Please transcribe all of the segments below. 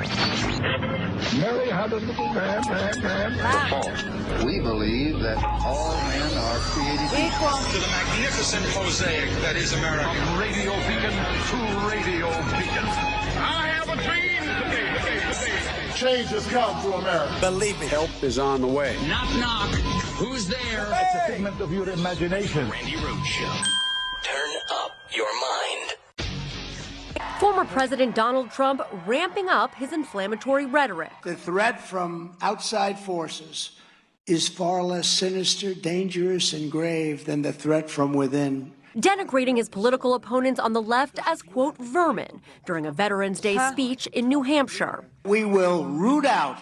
Mary had a little lamb. We believe that all men are created equal. To the magnificent mosaic that is America. From radio beacon to radio beacon. I have a dream today. Change has come to America. Believe me. Help is on the way. Knock, knock. Who's there? It's a figment of your imagination. Randi Rhodes Show. Turn up your mind. Former President Donald Trump ramping up his inflammatory rhetoric. The threat from outside forces is far less sinister, dangerous, and grave than the threat from within. Denigrating his political opponents on the left as, quote, vermin during a Veterans Day speech in New Hampshire. We will root out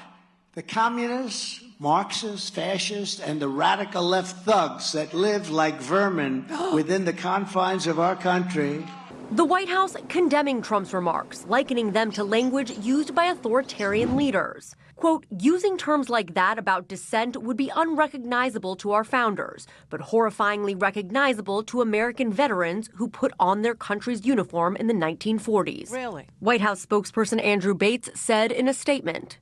the communists, Marxists, fascists, and the radical left thugs that live like vermin within the confines of our country. The White House condemning Trump's remarks, likening them to language used by authoritarian leaders. Quote, using terms like that about dissent would be unrecognizable to our founders, but horrifyingly recognizable to American veterans who put on their country's uniform in the 1940s. Really? White House spokesperson Andrew Bates said in a statement.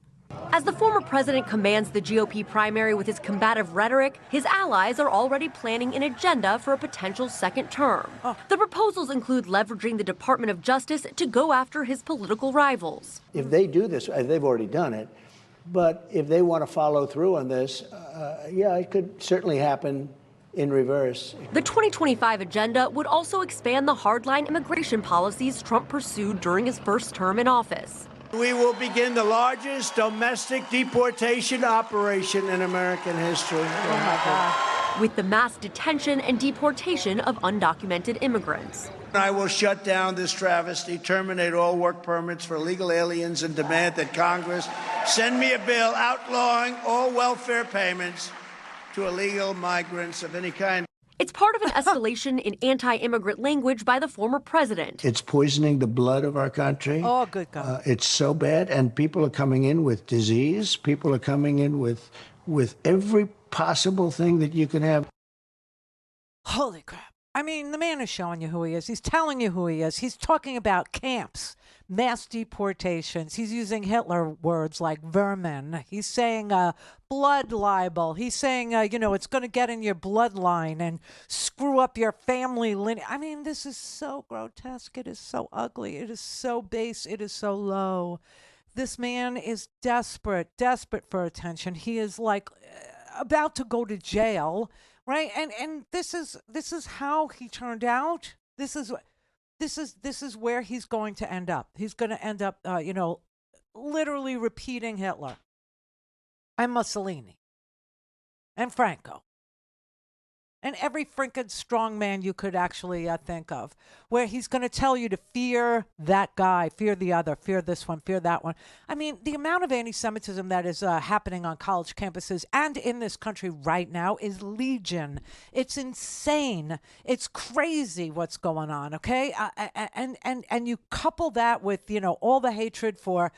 As the former president commands the GOP primary with his combative rhetoric, his allies are already planning an agenda for a potential second term. The proposals include leveraging the Department of Justice to go after his political rivals. If they do this, they've already done it, but if they want to follow through on this, yeah, it could certainly happen in reverse. The 2025 agenda would also expand the hardline immigration policies Trump pursued during his first term in office. We will begin the largest domestic deportation operation in American history. Oh, my God. With the mass detention and deportation of undocumented immigrants. I will shut down this travesty, terminate all work permits for illegal aliens, and demand that Congress send me a bill outlawing all welfare payments to illegal migrants of any kind. It's part of an escalation in anti-immigrant language by the former president. It's poisoning the blood of our country. Oh, good God. It's so bad, and people are coming in with disease. People are coming in with every possible thing that you can have. Holy crap. I mean, the man is showing you who he is. He's telling you who he is. He's talking about camps, mass deportations. He's using Hitler words like vermin. He's saying blood libel. He's saying, it's going to get in your bloodline and screw up your family lineage. I mean, this is so grotesque. It is so ugly. It is so base. It is so low. This man is desperate for attention. He is like about to go to jail. Right, and this is how he turned out. This is where he's going to end up. He's going to end up, literally repeating Hitler, and Mussolini, and Franco, and every freaking strong man you could actually think of, where he's going to tell you to fear that guy, fear the other, fear this one, fear that one. I mean, the amount of anti-Semitism that is happening on college campuses and in this country right now is legion. It's insane. It's crazy what's going on, okay? And you couple that with, all the hatred for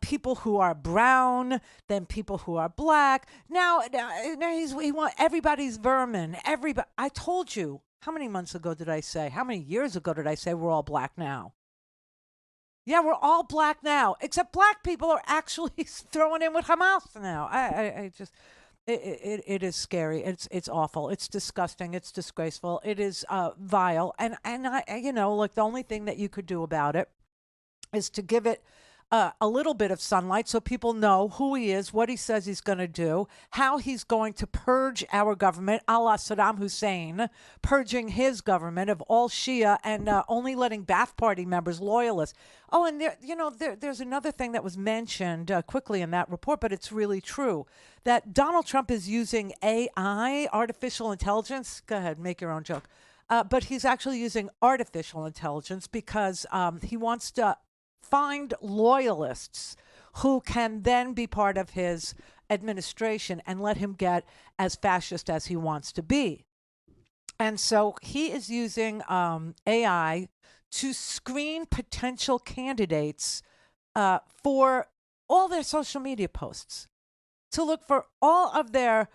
people who are brown, then people who are black. Now he wants everybody's vermin. Everybody. I told you. How many months ago did I say? How many years ago did I say we're all black now? Yeah, we're all black now, except black people are actually throwing in with Hamas now. It is scary. It's awful. It's disgusting. It's disgraceful. It is vile. And I, the only thing that you could do about it is to give it a little bit of sunlight so people know who he is, what he says he's going to do, how he's going to purge our government, a la Saddam Hussein, purging his government of all Shia and only letting Ba'ath Party members, loyalists. Oh, and there's another thing that was mentioned quickly in that report, but it's really true, that Donald Trump is using AI, artificial intelligence. Go ahead, make your own joke. But he's actually using artificial intelligence because he wants to find loyalists who can then be part of his administration and let him get as fascist as he wants to be. And so he is using AI to screen potential candidates for all their social media posts, to look for all of their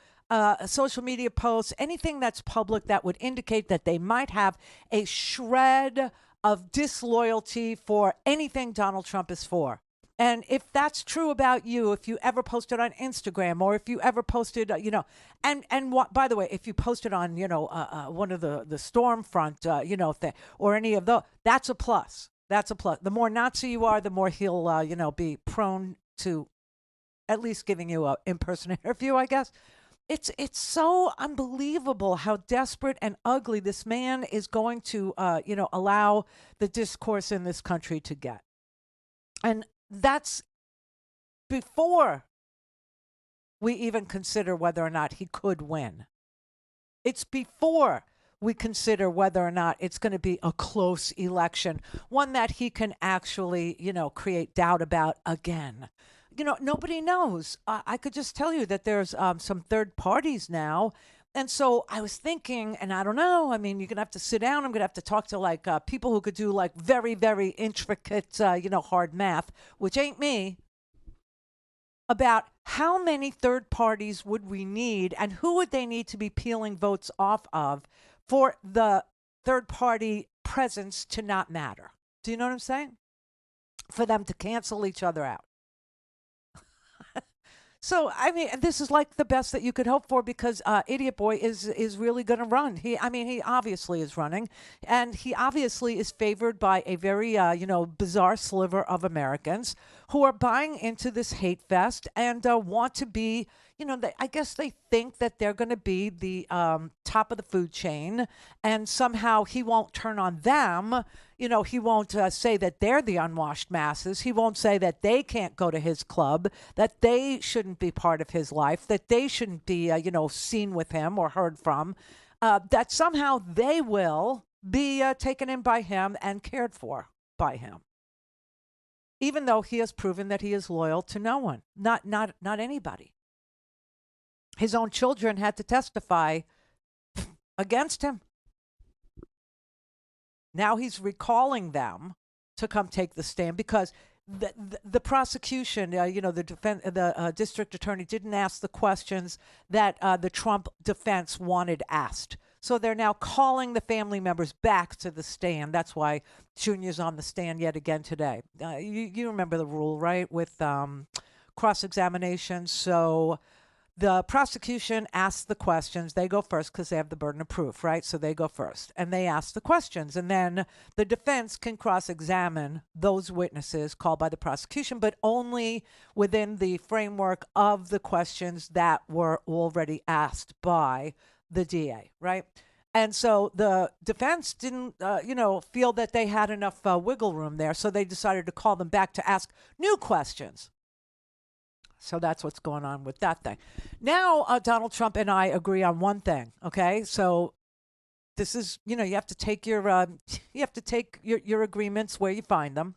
social media posts, anything that's public that would indicate that they might have a shred of disloyalty for anything Donald Trump is for. And if that's true about you, if you ever posted on Instagram or if you ever posted, by the way, if you posted on, one of the Stormfront, or any of those, that's a plus. That's a plus. The more Nazi you are, the more he'll, be prone to at least giving you an in-person interview, I guess. It's so unbelievable how desperate and ugly this man is going to, allow the discourse in this country to get. And that's before we even consider whether or not he could win. It's before we consider whether or not it's going to be a close election, one that he can actually, create doubt about again. Nobody knows. I could just tell you that there's some third parties now. And so I was thinking, and I don't know, I mean, you're going to have to sit down. I'm going to have to talk to people who could do very, very intricate, hard math, which ain't me, about how many third parties would we need and who would they need to be peeling votes off of for the third party presence to not matter. Do you know what I'm saying? For them to cancel each other out. So, I mean, this is like the best that you could hope for because Idiot Boy is really going to run. He obviously is running, and he obviously is favored by a very, bizarre sliver of Americans who are buying into this hate fest and want to be, I guess they think that they're going to be the top of the food chain, and somehow he won't turn on them. He won't say that they're the unwashed masses. He won't say that they can't go to his club, that they shouldn't be part of his life, that they shouldn't be, seen with him or heard from, that somehow they will be taken in by him and cared for by him. Even though he has proven that he is loyal to no one, not anybody. His own children had to testify against him. Now he's recalling them to come take the stand because the prosecution, the district attorney didn't ask the questions that the Trump defense wanted asked. So they're now calling the family members back to the stand. That's why Junior's on the stand yet again today. You remember the rule, right, with cross-examination. So the prosecution asks the questions. They go first because they have the burden of proof, right? So they go first. And they ask the questions. And then the defense can cross-examine those witnesses called by the prosecution, but only within the framework of the questions that were already asked by the DA, right? And so the defense didn't, feel that they had enough wiggle room there. So they decided to call them back to ask new questions. So that's what's going on with that thing. Now, Donald Trump and I agree on one thing. Okay, so this is, you have to take your agreements where you find them.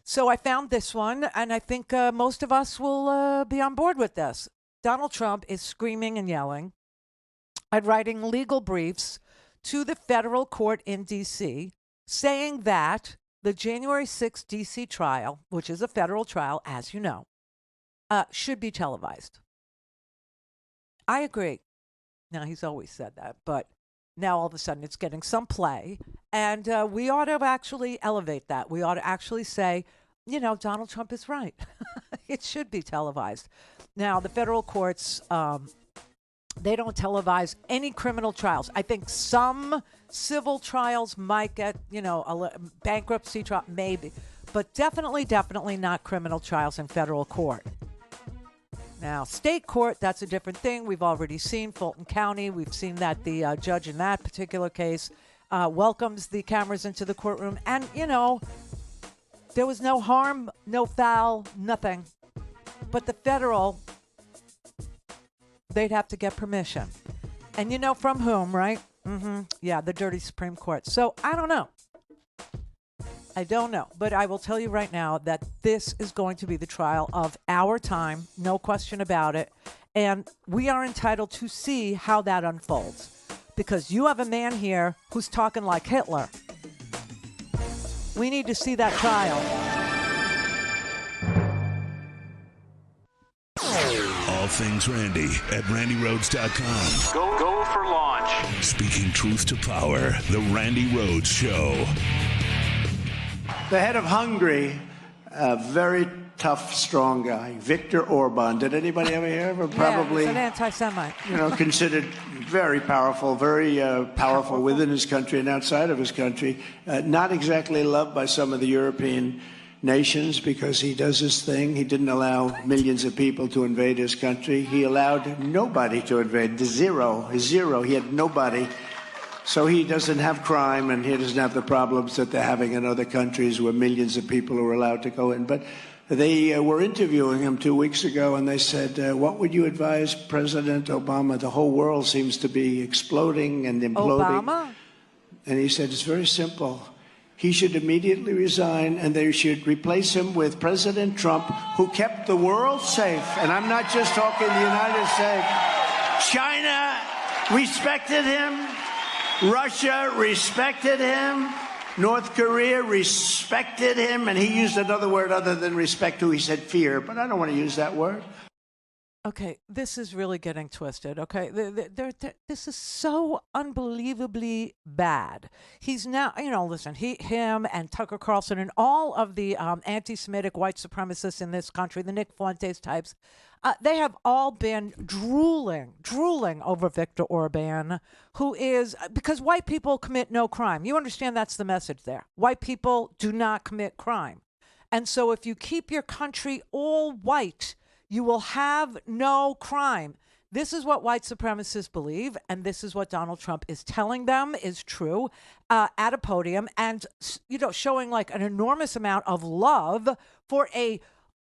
So I found this one, and I think most of us will be on board with this. Donald Trump is screaming and yelling and writing legal briefs to the federal court in D.C., saying that the January 6th D.C. trial, which is a federal trial, as you know, should be televised. I agree. Now, he's always said that, but now all of a sudden it's getting some play, and we ought to actually elevate that. We ought to actually say, Donald Trump is right. It should be televised. Now, the federal courts, they don't televise any criminal trials. I think some civil trials might get, a bankruptcy trial, maybe, but definitely not criminal trials in federal court. Now, state court, that's a different thing. We've already seen Fulton County. We've seen that the judge in that particular case welcomes the cameras into the courtroom. And, there was no harm, no foul, nothing. But the federal, they'd have to get permission. And from whom, right? Yeah, the dirty Supreme Court. So I don't know. But I will tell you right now that this is going to be the trial of our time, no question about it. And we are entitled to see how that unfolds. Because you have a man here who's talking like Hitler. We need to see that trial. All things Randi at RandiRhodes.com. Go for launch. Speaking truth to power, the Randi Rhodes Show. The head of Hungary a very tough, strong guy, Viktor Orban. Did anybody ever hear of him? Probably. Yeah, he's an anti-Semite. Considered very powerful within his country and outside of his country. Not exactly loved by some of the European nations because he does his thing. He didn't allow millions of people to invade his country. He allowed nobody to invade. Zero. He had nobody. So he doesn't have crime, and he doesn't have the problems that they're having in other countries where millions of people are allowed to go in. But they were interviewing him 2 weeks ago, and they said, what would you advise President Obama? The whole world seems to be exploding and imploding. Obama? And he said, it's very simple. He should immediately resign, and they should replace him with President Trump, who kept the world safe. And I'm not just talking the United States. China respected him. Russia respected him. North Korea respected him. And he used another word other than respect, too. He said fear. But I don't want to use that word. Okay, this is really getting twisted, okay? This is so unbelievably bad. He's now, listen, him and Tucker Carlson and all of the anti-Semitic white supremacists in this country, the Nick Fuentes types, they have all been drooling over Viktor Orban, who is, because white people commit no crime. You understand that's the message there. White people do not commit crime. And so if you keep your country all white, you will have no crime. This is what white supremacists believe, and this is what Donald Trump is telling them is true at a podium, and showing like an enormous amount of love for a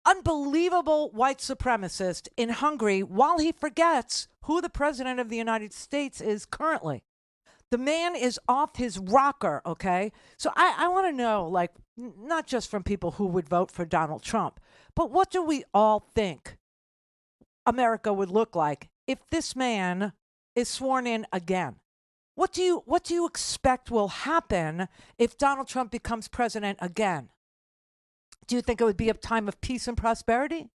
unbelievable white supremacist in Hungary, while he forgets who the president of the United States is currently. The man is off his rocker, okay? So I want to know, like, not just from people who would vote for Donald Trump, but what do we all think America would look like if this man is sworn in again? What do you expect will happen if Donald Trump becomes president again? Do you think it would be a time of peace and prosperity?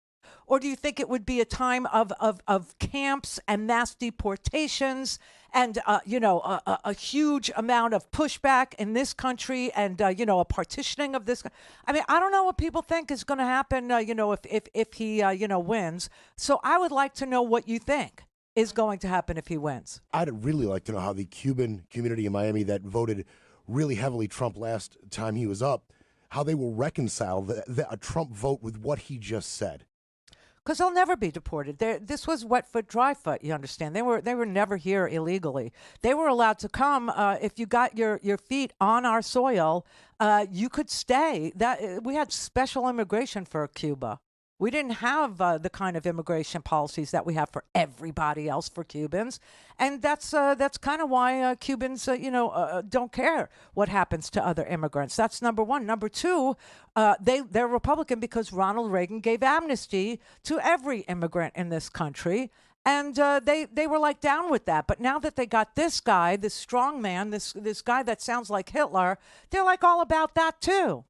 Or do you think it would be a time of camps and mass deportations and, a huge amount of pushback in this country and, a partitioning of this? I mean, I don't know what people think is going to happen, if he, wins. So I would like to know what you think is going to happen if he wins. I'd really like to know how the Cuban community in Miami that voted really heavily Trump last time he was up, how they will reconcile a Trump vote with what he just said. Because they'll never be deported. This was wet foot, dry foot. You understand? They were never here illegally. They were allowed to come if you got your feet on our soil. You could stay. We had special immigration for Cuba. We didn't have the kind of immigration policies that we have for everybody else for Cubans, and that's kind of why Cubans, don't care what happens to other immigrants. That's number one. Number two, they're Republican because Ronald Reagan gave amnesty to every immigrant in this country, and they were like down with that. But now that they got this guy, this strong man, this guy that sounds like Hitler, they're like all about that too.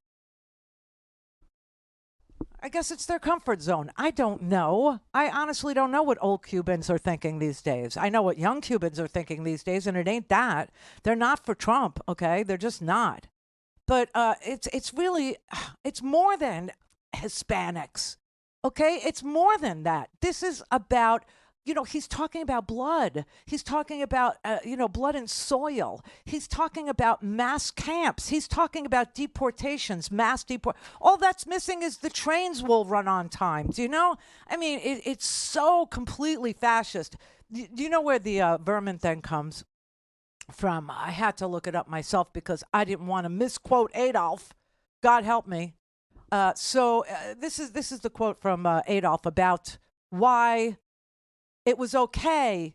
I guess it's their comfort zone. I don't know. I honestly don't know what old Cubans are thinking these days. I know what young Cubans are thinking these days, and it ain't that. They're not for Trump, okay? They're just not. But it's really, it's more than Hispanics, okay? It's more than that. This is about, he's talking about blood. He's talking about, blood and soil. He's talking about mass camps. He's talking about deportations, All that's missing is the trains will run on time. Do you know? I mean, it's so completely fascist. Do you know where the vermin thing comes from? I had to look it up myself because I didn't want to misquote Adolf. God help me. So this is the quote from Adolf about why it was okay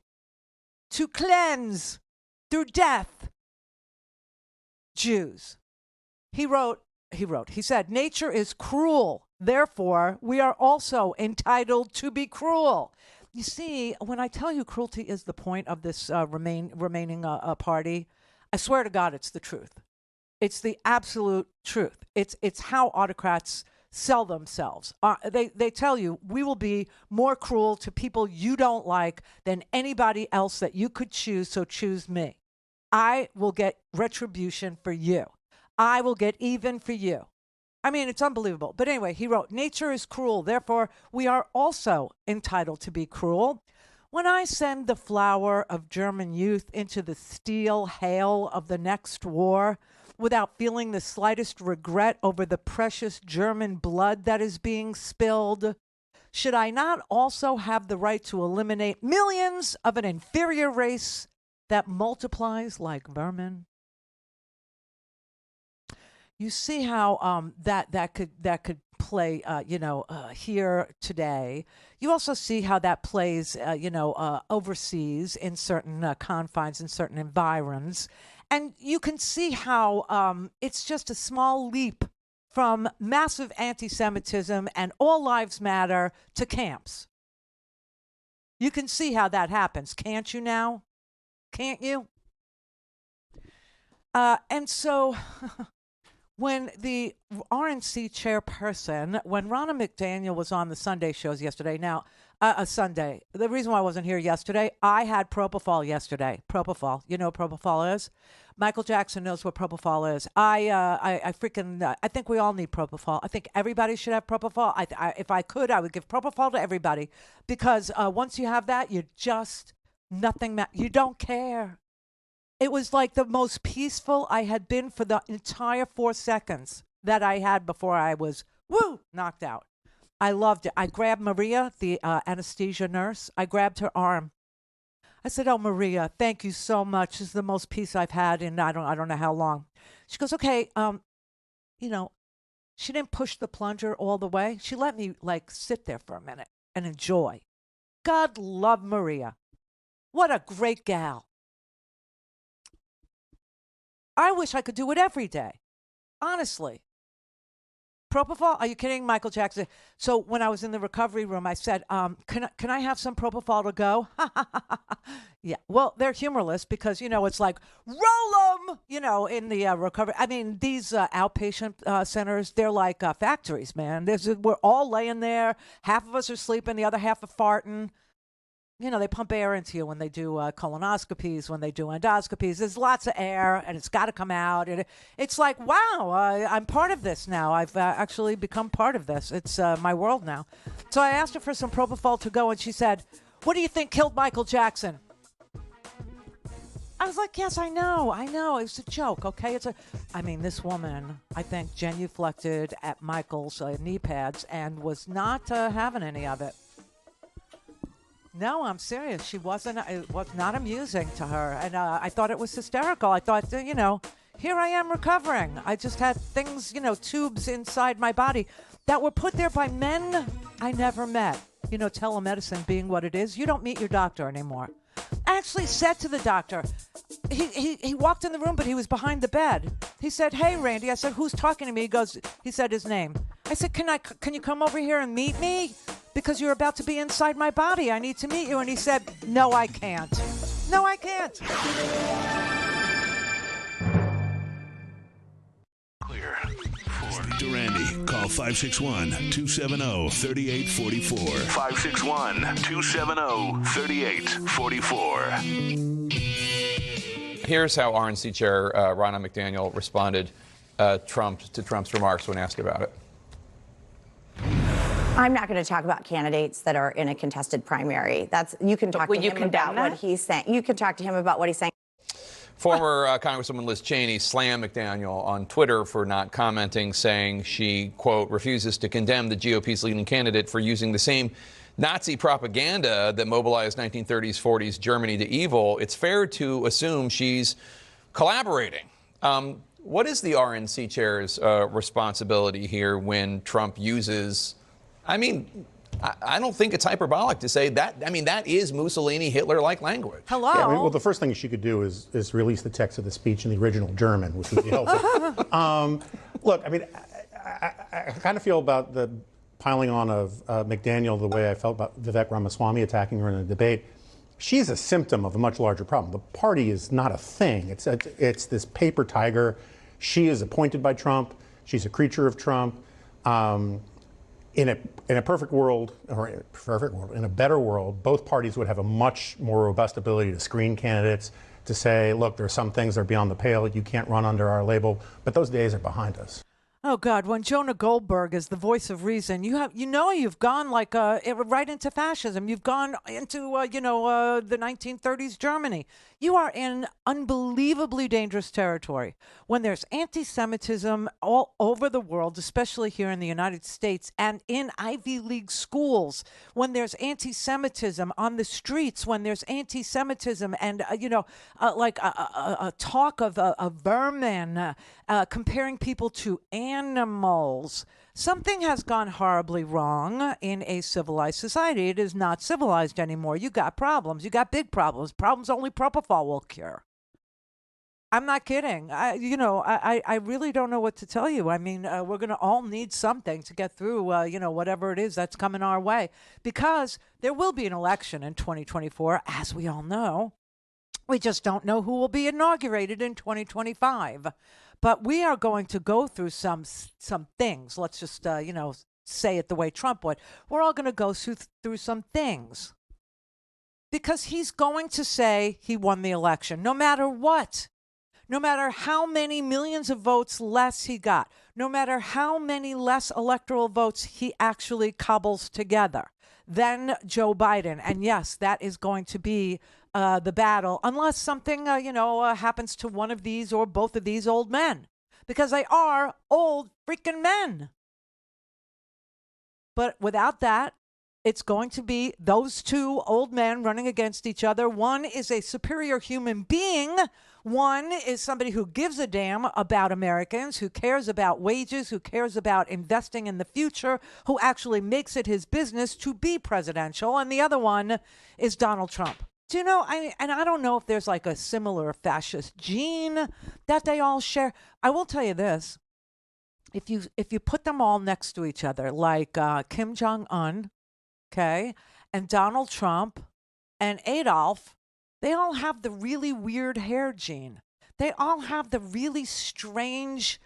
to cleanse through death Jews. He said, nature is cruel. Therefore, we are also entitled to be cruel. You see, when I tell you cruelty is the point of this remaining party, I swear to God, it's the truth. It's the absolute truth. It's how autocrats sell themselves. They tell you, we will be more cruel to people you don't like than anybody else that you could choose, so choose me. I will get retribution for you. I will get even for you. I mean, it's unbelievable. But anyway, he wrote, nature is cruel. Therefore, we are also entitled to be cruel. When I send the flower of German youth into the steel hail of the next war without feeling the slightest regret over the precious German blood that is being spilled, should I not also have the right to eliminate millions of an inferior race that multiplies like vermin? You see how that could play, here today. You also see how that plays, overseas in certain confines, in certain environs. And you can see how it's just a small leap from massive anti-Semitism and all lives matter to camps. You can see how that happens, can't you now? Can't you? And so when the RNC chairperson, when Ronna McDaniel was on the Sunday shows yesterday, now, Sunday, the reason why I wasn't here yesterday, I had propofol yesterday. Propofol. You know what propofol is? Michael Jackson knows what propofol is. I think we all need propofol. I think everybody should have propofol. If I could, I would give propofol to everybody because once you have that, you just, you don't care. It was like the most peaceful I had been for the entire 4 seconds that I had before I was, knocked out. I loved it. I grabbed Maria, the anesthesia nurse. I grabbed her arm. I said, "Oh, Maria, thank you so much. This is the most peace I've had in I don't know how long." She goes, "Okay, she didn't push the plunger all the way. She let me sit there for a minute and enjoy." God love Maria. What a great gal. I wish I could do it every day. Honestly. Propofol? Are you kidding? Michael Jackson. So when I was in the recovery room, I said, can I have some propofol to go? Yeah. Well, they're humorless because, it's like, roll them, in the recovery. I mean, these outpatient centers, they're like factories, man. We're all laying there. Half of us are sleeping. The other half are farting. They pump air into you when they do colonoscopies, when they do endoscopies. There's lots of air, and it's got to come out. And it's like, wow, I'm part of this now. I've actually become part of this. It's my world now. So I asked her for some propofol to go, and she said, "What do you think killed Michael Jackson?" I was like, yes, I know. It's a joke, okay? This woman, I think, genuflected at Michael's knee pads and was not having any of it. No, I'm serious. It was not amusing to her. And I thought it was hysterical. I thought, here I am recovering. I just had things, tubes inside my body that were put there by men I never met. Telemedicine being what it is, you don't meet your doctor anymore. I actually said to the doctor, he walked in the room, but he was behind the bed. He said, "Hey, Randy." I said, "Who's talking to me?" He said his name. I said, can you come over here and meet me? Because you're about to be inside my body. I need to meet you. And he said, "No, I can't. No, I can't." Clear. Speak to Randy. Call 561-270-3844. 561-270-3844. Here's how RNC Chair Ronna McDaniel responded to Trump's remarks when asked about it. I'm not going to talk about candidates that are in a contested primary. You can talk to him about what he's saying. You can talk to him about what he's saying. Former Congresswoman Liz Cheney slammed McDaniel on Twitter for not commenting, saying she, quote, refuses to condemn the GOP's leading candidate for using the same Nazi propaganda that mobilized 1930s, 40s Germany to evil. It's fair to assume she's collaborating. What is the RNC chair's responsibility here when Trump uses... I don't think it's hyperbolic to say that. That is Mussolini, Hitler-like language. Hello. Yeah, well, the first thing she could do is release the text of the speech in the original German, which would be helpful. Look, I kind of feel about the piling on of McDaniel the way I felt about Vivek Ramaswamy attacking her in a debate. She's a symptom of a much larger problem. The party is not a thing. It's this paper tiger. She is appointed by Trump. She's a creature of Trump. In a perfect world, or in a better world, both parties would have a much more robust ability to screen candidates, to say, look, there are some things that are beyond the pale. You can't run under our label. But those days are behind us. Oh God! When Jonah Goldberg is the voice of reason, you've gone like right into fascism. You've gone into the 1930s Germany. You are in unbelievably dangerous territory. When there's anti-Semitism all over the world, especially here in the United States and in Ivy League schools, when there's anti-Semitism on the streets, when there's anti-Semitism and a talk of vermin, comparing people to animals. Something has gone horribly wrong in a civilized society. It is not civilized anymore. You got problems. You got big problems. Problems only propofol will cure. I'm not kidding. I really don't know what to tell you. I mean, we're going to all need something to get through, whatever it is that's coming our way, because there will be an election in 2024, as we all know. We just don't know who will be inaugurated in 2025. But we are going to go through some things. Let's just, say it the way Trump would. We're all going to go through some things. Because he's going to say he won the election, no matter what. No matter how many millions of votes less he got. No matter how many less electoral votes he actually cobbles together than Joe Biden. And yes, that is going to be the battle, unless something, happens to one of these or both of these old men, because they are old freaking men. But without that, it's going to be those two old men running against each other. One is a superior human being. One is somebody who gives a damn about Americans, who cares about wages, who cares about investing in the future, who actually makes it his business to be presidential. And the other one is Donald Trump. Do you know, and I don't know if there's like a similar fascist gene that they all share. I will tell you this. If you put them all next to each other, like Kim Jong-un, okay, and Donald Trump and Adolf, they all have the really weird hair gene. They all have the really strange,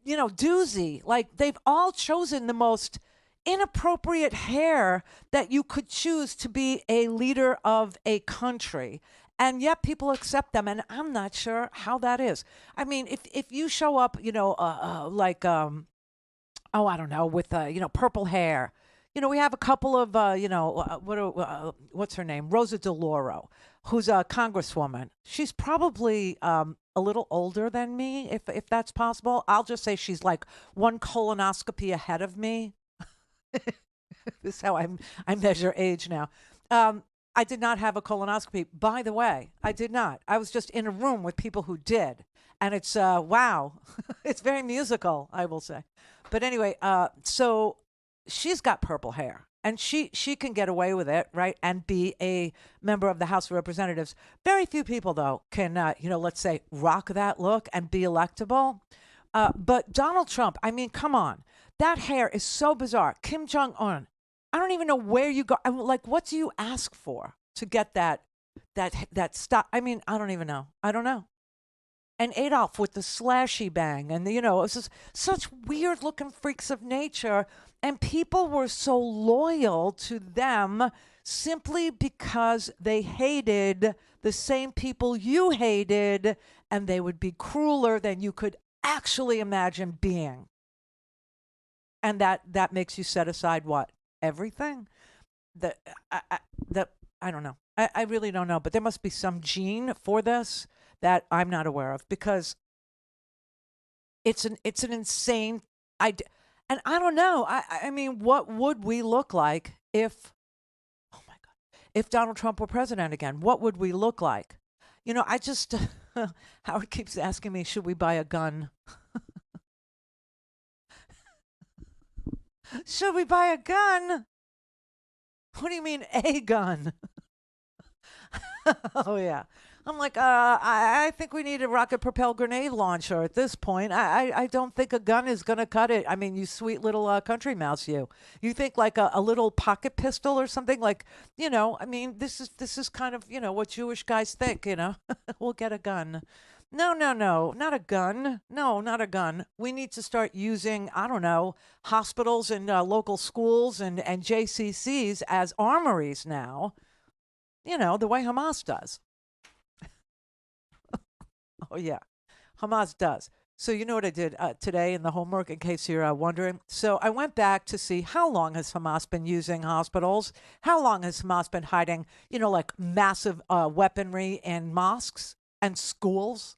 doozy. Like, they've all chosen the most inappropriate hair that you could choose to be a leader of a country, and yet people accept them, and I'm not sure how that is. I mean, if you show up, I don't know, with purple hair, we have a couple of what's her name, Rosa DeLauro, who's a congresswoman. She's probably a little older than me, if that's possible. I'll just say she's like one colonoscopy ahead of me. This is how I measure age now. I did not have a colonoscopy. By the way, I did not. I was just in a room with people who did. And it's, wow, it's very musical, I will say. But anyway, so she's got purple hair. And she can get away with it, right, and be a member of the House of Representatives. Very few people, though, can, let's say, rock that look and be electable. But Donald Trump, I mean, come on. That hair is so bizarre. Kim Jong-un, I don't even know where you go. Like, what do you ask for to get that stop? I mean, I don't even know. I don't know. And Adolf with the slashy bang. And, it's just such weird looking freaks of nature. And people were so loyal to them simply because they hated the same people you hated. And they would be crueler than you could actually imagine being. And that makes you set aside what? Everything? I don't know. I really don't know. But there must be some gene for this that I'm not aware of, because it's an insane idea. And I don't know. I mean, what would we look like if, oh my God, if Donald Trump were president again? What would we look like? I just, Howard keeps asking me, should we buy a gun? Should we buy a gun? What do you mean, a gun? Oh, yeah. I'm like, I think we need a rocket-propelled grenade launcher at this point. I don't think a gun is going to cut it. I mean, you sweet little country mouse, you. You think like a little pocket pistol or something? Like, I mean, this is kind of, what Jewish guys think, We'll get a gun. No, not a gun. No, not a gun. We need to start using, I don't know, hospitals and local schools and JCCs as armories now, the way Hamas does. Oh, yeah, Hamas does. So you know what I did today in the homework, in case you're wondering? So I went back to see how long has Hamas been using hospitals? How long has Hamas been hiding, like massive weaponry in mosques and schools?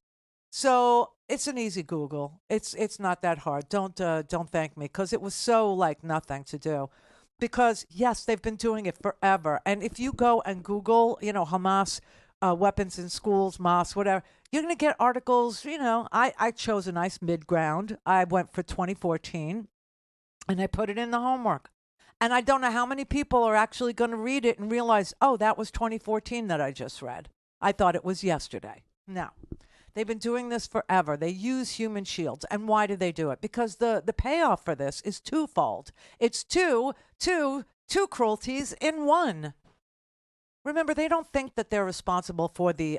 So it's an easy Google. It's not that hard. Don't thank me, because it was so like nothing to do. Because yes, they've been doing it forever. And if you go and Google, Hamas weapons in schools, mosques, whatever, you're going to get articles. I chose a nice mid ground. I went for 2014, and I put it in the homework. And I don't know how many people are actually going to read it and realize, oh, that was 2014 that I just read. I thought it was yesterday. No. They've been doing this forever. They use human shields. And why do they do it? Because the payoff for this is twofold. It's two cruelties in one. Remember, they don't think that they're responsible for the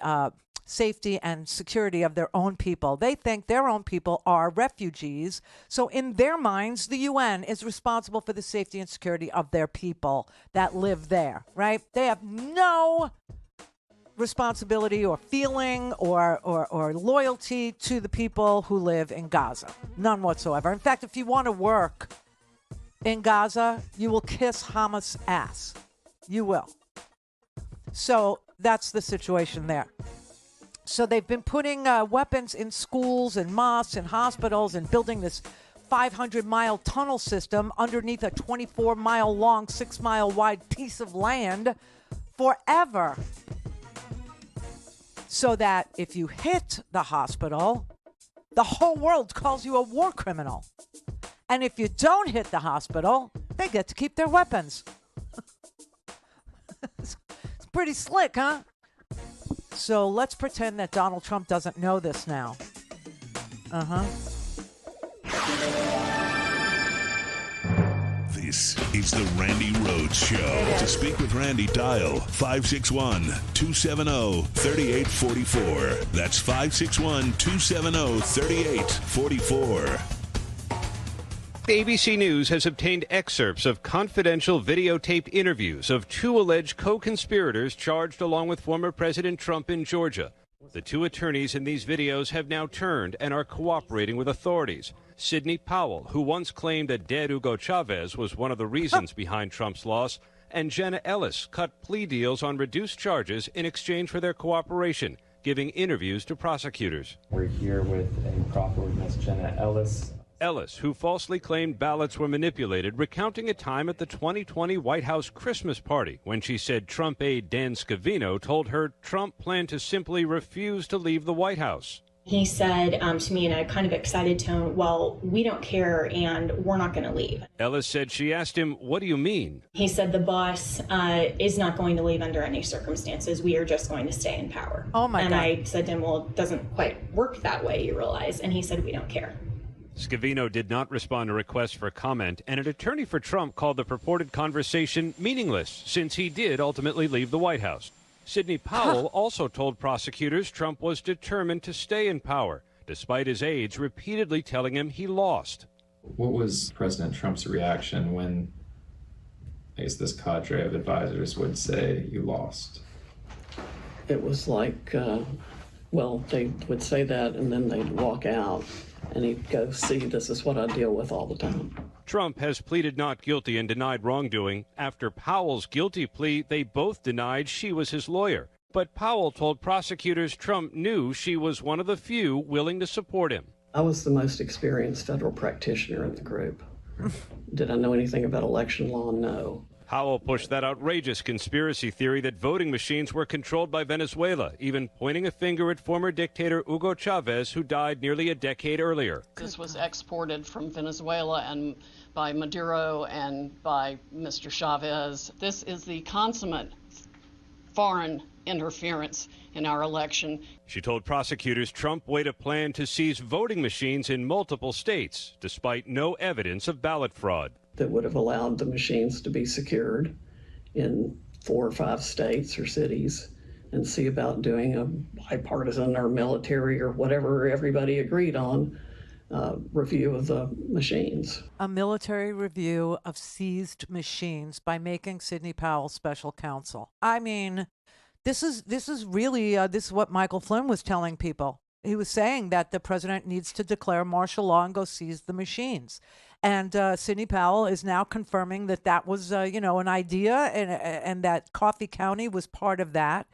safety and security of their own people. They think their own people are refugees. So in their minds, the UN is responsible for the safety and security of their people that live there, right? They have no responsibility or feeling or loyalty to the people who live in Gaza. None whatsoever. In fact, if you want to work in Gaza, you will kiss Hamas' ass. You will. So that's the situation there. So they've been putting weapons in schools and mosques and hospitals and building this 500-mile tunnel system underneath a 24-mile long, 6-mile wide piece of land forever. So that if you hit the hospital, the whole world calls you a war criminal. And if you don't hit the hospital, they get to keep their weapons. It's pretty slick, huh? So let's pretend that Donald Trump doesn't know this now. This is the Randi Rhodes Show. To speak with Randi, dial 561-270-3844. That's 561-270-3844. ABC News has obtained excerpts of confidential videotaped interviews of two alleged co-conspirators charged along with former President Trump in Georgia. The two attorneys in these videos have now turned and are cooperating with authorities. Sidney Powell, who once claimed that dead Hugo Chavez was one of the reasons behind Trump's loss, and Jenna Ellis cut plea deals on reduced charges in exchange for their cooperation, giving interviews to prosecutors. We're here with a proffer with Ms. Jenna Ellis. Ellis, who falsely claimed ballots were manipulated, recounting a time at the 2020 White House Christmas party when she said Trump aide Dan Scavino told her Trump planned to simply refuse to leave the White House. He said to me in a kind of excited tone, well, we don't care and we're not going to leave. Ellis said she asked him, what do you mean? He said the boss is not going to leave under any circumstances. We are just going to stay in power. Oh, my God. And I said to him, well, it doesn't quite work that way, you realize. And he said, we don't care. Scavino did not respond to requests for comment, and an attorney for Trump called the purported conversation meaningless since he did ultimately leave the White House. Sidney Powell also told prosecutors Trump was determined to stay in power, despite his aides repeatedly telling him he lost. What was President Trump's reaction when, I guess, this cadre of advisors would say you lost? It was like, well, they would say that and then they'd walk out and he'd go, see, this is what I deal with all the time. Trump has pleaded not guilty and denied wrongdoing. After Powell's guilty plea, they both denied she was his lawyer. But Powell told prosecutors Trump knew she was one of the few willing to support him. I was the most experienced federal practitioner in the group. Did I know anything about election law? No. Powell pushed that outrageous conspiracy theory that voting machines were controlled by Venezuela, even pointing a finger at former dictator Hugo Chavez, who died nearly a decade earlier. This was exported from Venezuela and by Maduro and by Mr. Chavez. This is the consummate foreign interference in our election. She told prosecutors Trump weighed a plan to seize voting machines in multiple states, despite no evidence of ballot fraud. That would have allowed the machines to be secured in 4 or 5 states or cities and see about doing a bipartisan or military or whatever everybody agreed on review of the machines. A military review of seized machines by making Sidney Powell special counsel. I mean, this is really this is what Michael Flynn was telling people. saying that the president needs to declare martial law and go seize the machines. And Sidney Powell is now confirming that that was, an idea, and that Coffee County was part of that.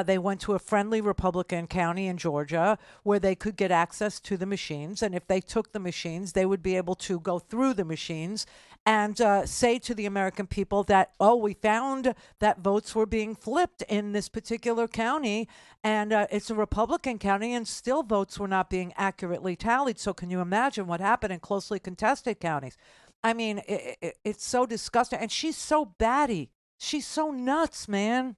They went to a friendly Republican county in Georgia where they could get access to the machines. And if they took the machines, they would be able to go through the machines and say to the American people that, we found that votes were being flipped in this particular county. And it's a Republican county, and still votes were not being accurately tallied. So can you imagine what happened in closely contested counties? I mean, it's so disgusting. And she's so batty. She's so nuts, man.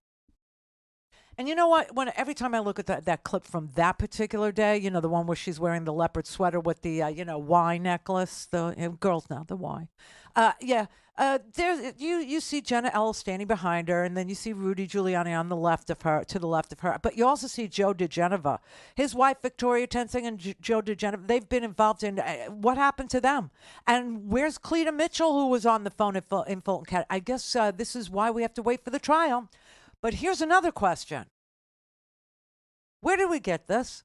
And you know what? Every time I look at that clip from that particular day, the one where she's wearing the leopard sweater with the, Y necklace, the girls now, the Y. There's you see Jenna Ellis standing behind her, and then you see Rudy Giuliani on the left of her, to the left of her. But you also see Joe DeGeneva, his wife Victoria Tensing, and Joe DeGeneva. They've been involved in what happened to them. And where's Cleta Mitchell, who was on the phone in Fulton County? I guess this is why we have to wait for the trial. But here's another question. Where did we get this?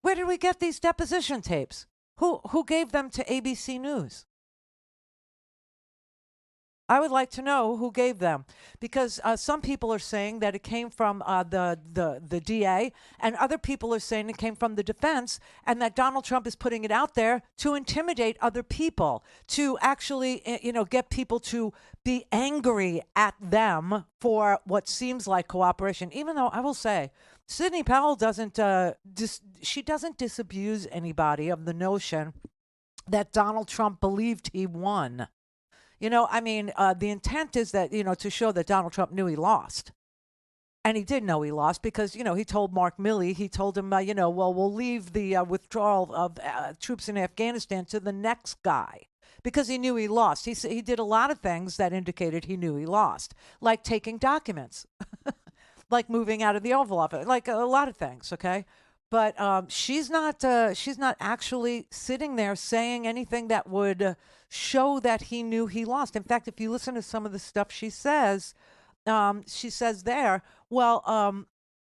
Where did we get these deposition tapes? Who gave them to ABC News? I would like to know who gave them, because some people are saying that it came from the DA, and other people are saying it came from the defense, and that Donald Trump is putting it out there to intimidate other people, to actually, get people to be angry at them for what seems like cooperation. Even though I will say, Sidney Powell doesn't disabuse anybody of the notion that Donald Trump believed he won. The intent is that, to show that Donald Trump knew he lost. And he did know he lost because, he told Mark Milley, he told him, we'll leave the withdrawal of troops in Afghanistan to the next guy, because he knew he lost. He did a lot of things that indicated he knew he lost, like taking documents, like moving out of the Oval Office, like a lot of things, okay? But she's not actually sitting there saying anything that would show that he knew he lost. In fact, if you listen to some of the stuff she says there,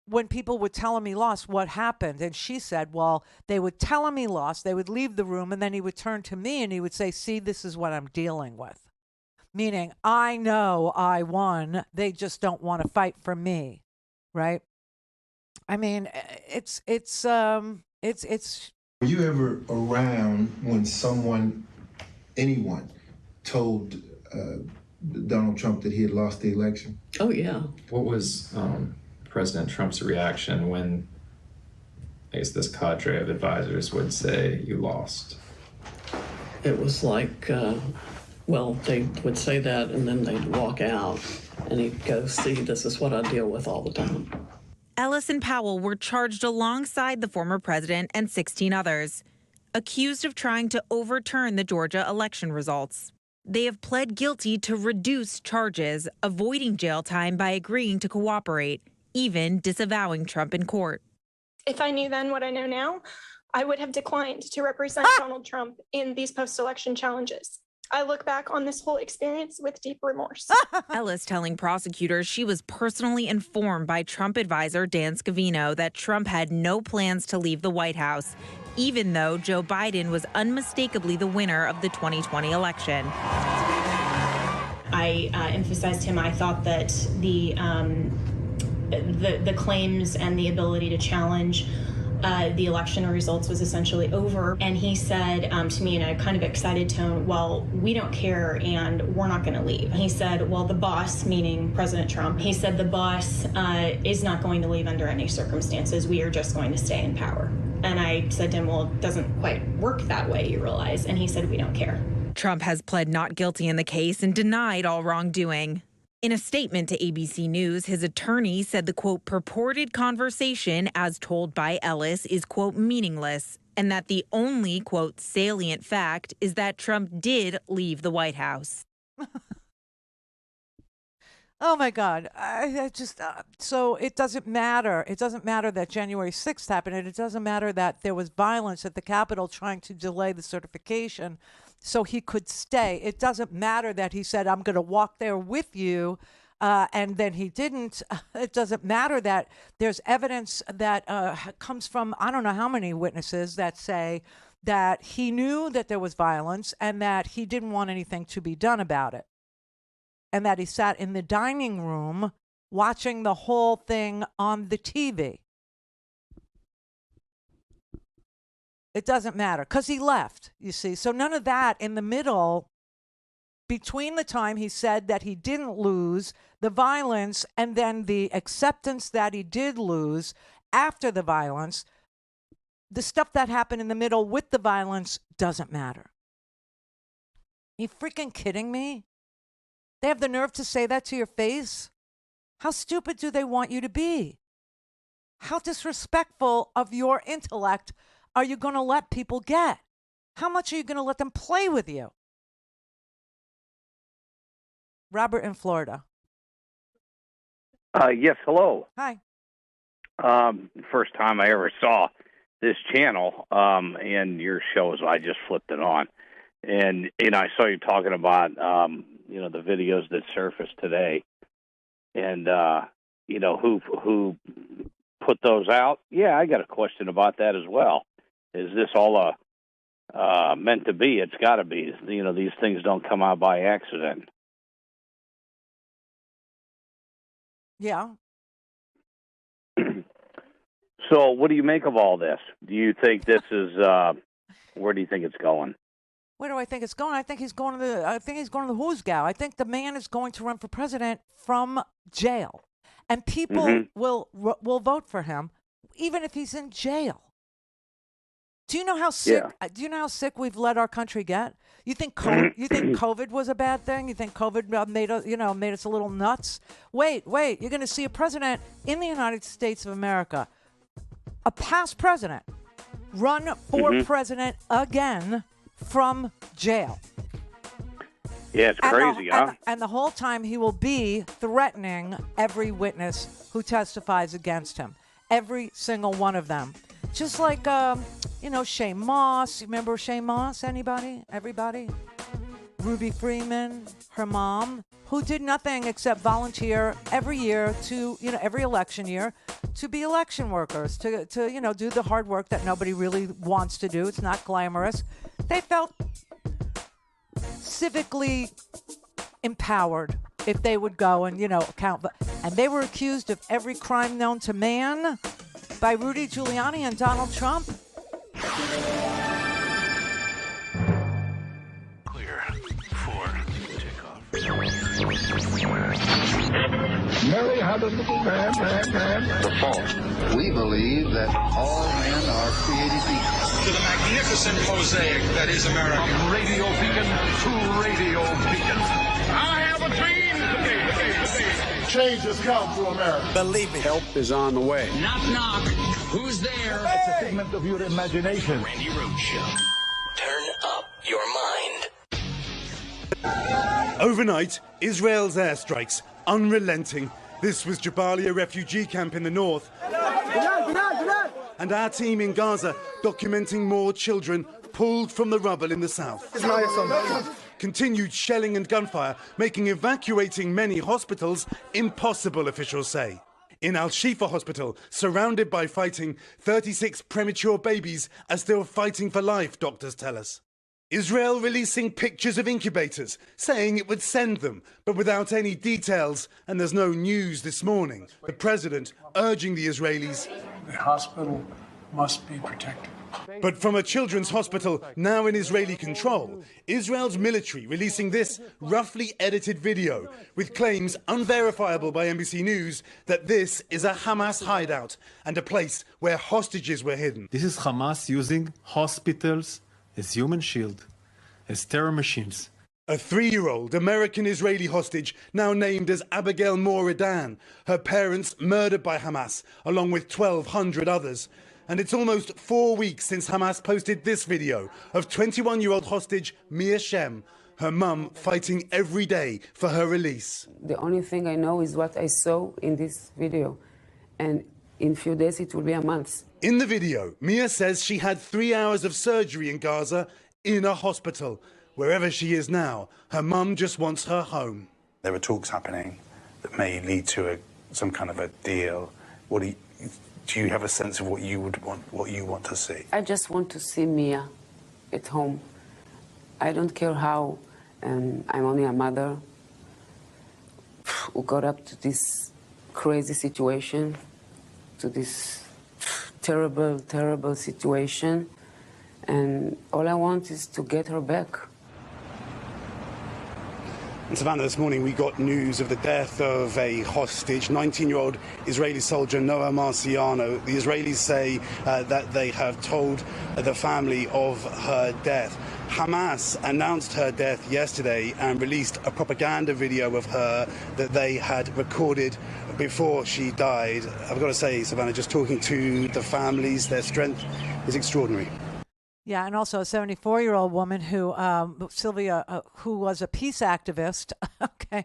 when people would tell him he lost, what happened? And she said, they would tell him he lost, they would leave the room, and then he would turn to me and he would say, see, this is what I'm dealing with. Meaning, I know I won, they just don't want to fight for me, right? I mean, it's. Were you ever around when anyone told Donald Trump that he had lost the election? Oh, yeah. What was President Trump's reaction when, this cadre of advisors would say you lost? It was like, they would say that and then they'd walk out and he'd go, see, this is what I deal with all the time. Ellis and Powell were charged alongside the former president and 16 others, accused of trying to overturn the Georgia election results. They have pled guilty to reduced charges, avoiding jail time by agreeing to cooperate, even disavowing Trump in court. If I knew then what I know now, I would have declined to represent Donald Trump in these post-election challenges. I look back on this whole experience with deep remorse. Ellis telling prosecutors she was personally informed by Trump advisor Dan Scavino that Trump had no plans to leave the White House, even though Joe Biden was unmistakably the winner of the 2020 election. I emphasized to him I thought that the claims and the ability to challenge the election results was essentially over. And he said to me in a kind of excited tone, we don't care and we're not going to leave. He said, the boss, meaning President Trump, he said the boss is not going to leave under any circumstances. We are just going to stay in power. And I said to him, it doesn't quite work that way, you realize. And he said, we don't care. Trump has pled not guilty in the case and denied all wrongdoing. In a statement to ABC News, his attorney said the, quote, purported conversation as told by Ellis is, quote, meaningless, and that the only, quote, salient fact is that Trump did leave the White House. Oh, my God. So it doesn't matter. It doesn't matter that January 6th happened, and it doesn't matter that there was violence at the Capitol trying to delay the certification so he could stay. It doesn't matter that he said, I'm going to walk there with you and then he didn't, it doesn't matter that there's evidence that comes from I don't know how many witnesses that say that he knew that there was violence and that he didn't want anything to be done about it. And that he sat in the dining room watching the whole thing on the TV. It doesn't matter because he left, you see. So none of that in the middle, between the time he said that he didn't lose, the violence, and then the acceptance that he did lose after the violence, the stuff that happened in the middle with the violence doesn't matter. You freaking kidding me? They have the nerve to say that to your face? How stupid do they want you to be? How disrespectful of your intellect are you going to let people get? How much are you going to let them play with you? Robert in Florida. Yes, hello. Hi. First time I ever saw this channel and your shows. I just flipped it on, and I saw you talking about the videos that surfaced today, and who put those out. Yeah, I got a question about that as well. Is this all meant to be? It's got to be. These things don't come out by accident. Yeah. So what do you make of all this? Do you think this is, where do you think it's going? Where do I think it's going? I think he's going to the Hoosgow. I think the man is going to run for president from jail. And people will vote for him even if he's in jail. Do you know how sick we've let our country get? You think COVID was a bad thing? You think COVID made us a little nuts? Wait, you're going to see a president in the United States of America, a past president, run for president again from jail. Yeah, it's crazy, huh? And the whole time he will be threatening every witness who testifies against him, every single one of them. Just like, Shane Moss. You remember Shane Moss? Anybody? Everybody? Ruby Freeman, her mom, who did nothing except volunteer every year to, every election year to be election workers, to do the hard work that nobody really wants to do. It's not glamorous. They felt civically empowered if they would go and, count. And they were accused of every crime known to man by Rudy Giuliani and Donald Trump. Clear for takeoff. Mary had a little man. The fault. We believe that all men are created equal. To the magnificent mosaic that is America. From radio beacon to radio beacon. I have a dream today. Change has come to America. Believe me. Help is on the way. Knock, knock. Who's there? It's a figment of your imagination. Randi Rhodes Show. Turn up your mind. Overnight, Israel's airstrikes, unrelenting. This was Jabalia refugee camp in the north. And our team in Gaza documenting more children pulled from the rubble in the south. Continued shelling and gunfire making evacuating many hospitals impossible, officials say. In Al-Shifa Hospital, surrounded by fighting, 36 premature babies are still fighting for life, doctors tell us. Israel releasing pictures of incubators, saying it would send them, but without any details, and there's no news this morning. The president urging the Israelis. The hospital must be protected. But from a children's hospital now in Israeli control, Israel's military releasing this roughly edited video with claims unverifiable by NBC News that this is a Hamas hideout and a place where hostages were hidden. This is Hamas using hospitals as human shield, as terror machines. A 3-year-old American-Israeli hostage now named as Abigail Moore-Redan, her parents murdered by Hamas, along with 1,200 others. And it's almost 4 weeks since Hamas posted this video of 21-year-old hostage Mia Shem, her mum fighting every day for her release. The only thing I know is what I saw in this video. And in a few days, it will be a month. In the video, Mia says she had 3 hours of surgery in Gaza in a hospital. Wherever she is now, her mum just wants her home. There are talks happening that may lead to some kind of a deal? Do you have a sense of what you want to see? I just want to see Mia at home. I don't care how. I'm only a mother who got up to this crazy situation, to this terrible, terrible situation. And all I want is to get her back. In Savannah this morning, we got news of the death of a hostage, 19-year-old Israeli soldier Noah Marciano. The Israelis say that they have told the family of her death. Hamas announced her death yesterday and released a propaganda video of her that they had recorded before she died. I've got to say, Savannah, just talking to the families, their strength is extraordinary. Yeah, and also a 74-year-old woman who, Sylvia, who was a peace activist, okay,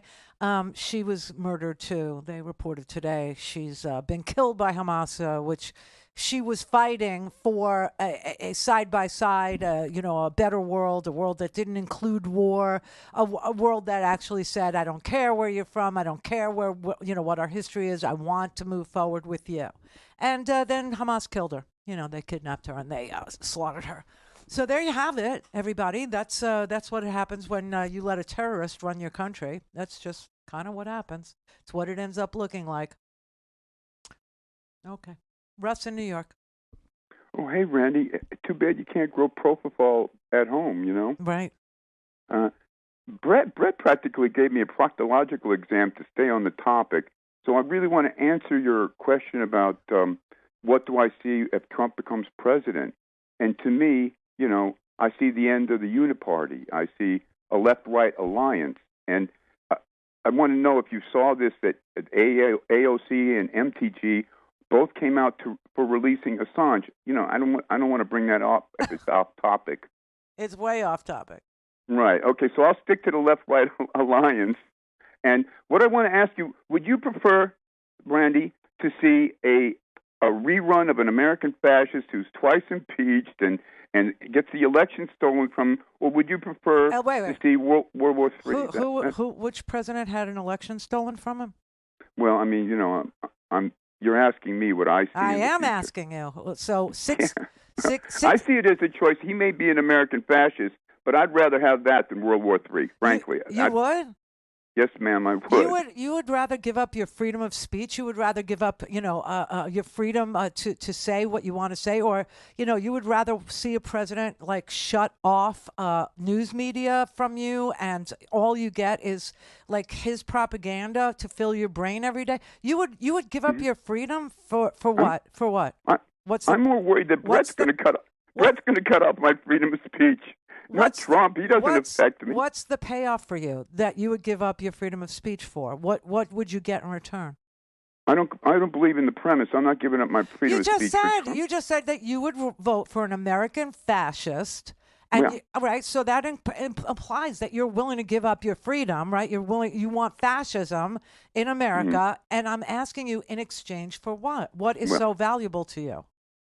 she was murdered too. They reported today she's been killed by Hamas, which she was fighting for a side-by-side, a better world, a world that didn't include war, a world that actually said, I don't care where you're from, I don't care what our history is, I want to move forward with you. And then Hamas killed her. They kidnapped her and they slaughtered her. So there you have it, everybody. That's what happens when you let a terrorist run your country. That's just kind of what happens. It's what it ends up looking like. Okay. Russ in New York. Oh, hey, Randy. Too bad you can't grow propofol at home, Right. Brett practically gave me a proctological exam to stay on the topic. So I really want to answer your question about what do I see if Trump becomes president? And to me, I see the end of the uniparty. I see a left-right alliance. And I want to know if you saw this, that AOC and MTG both came out for releasing Assange. I don't want to bring that up if it's off topic. It's way off topic. Right. Okay, so I'll stick to the left-right alliance. And what I want to ask you, would you prefer, Randy, to see a rerun of an American fascist who's twice impeached and gets the election stolen from him, or would you prefer to see World War III? Which president had an election stolen from him? Well, I mean, you're asking me what I see. I am asking you. So six. I see it as a choice. He may be an American fascist, but I'd rather have that than World War III, frankly. You would? Yes, ma'am, I would. You would rather give up your freedom of speech? You would rather give up, your freedom to say what you want to say? Or, you would rather see a president, shut off news media from you and all you get is, his propaganda to fill your brain every day? You would give up your freedom for what? For what? I'm more worried that Brett's going to cut off my freedom of speech. Not Trump. He doesn't affect me. What's the payoff for you that you would give up your freedom of speech for? What would you get in return? I don't believe in the premise. I'm not giving up my freedom of speech. You just said that you would vote for an American fascist. And right, so that implies that you're willing to give up your freedom, right? You want fascism in America, and I'm asking you in exchange for what? What is so valuable to you?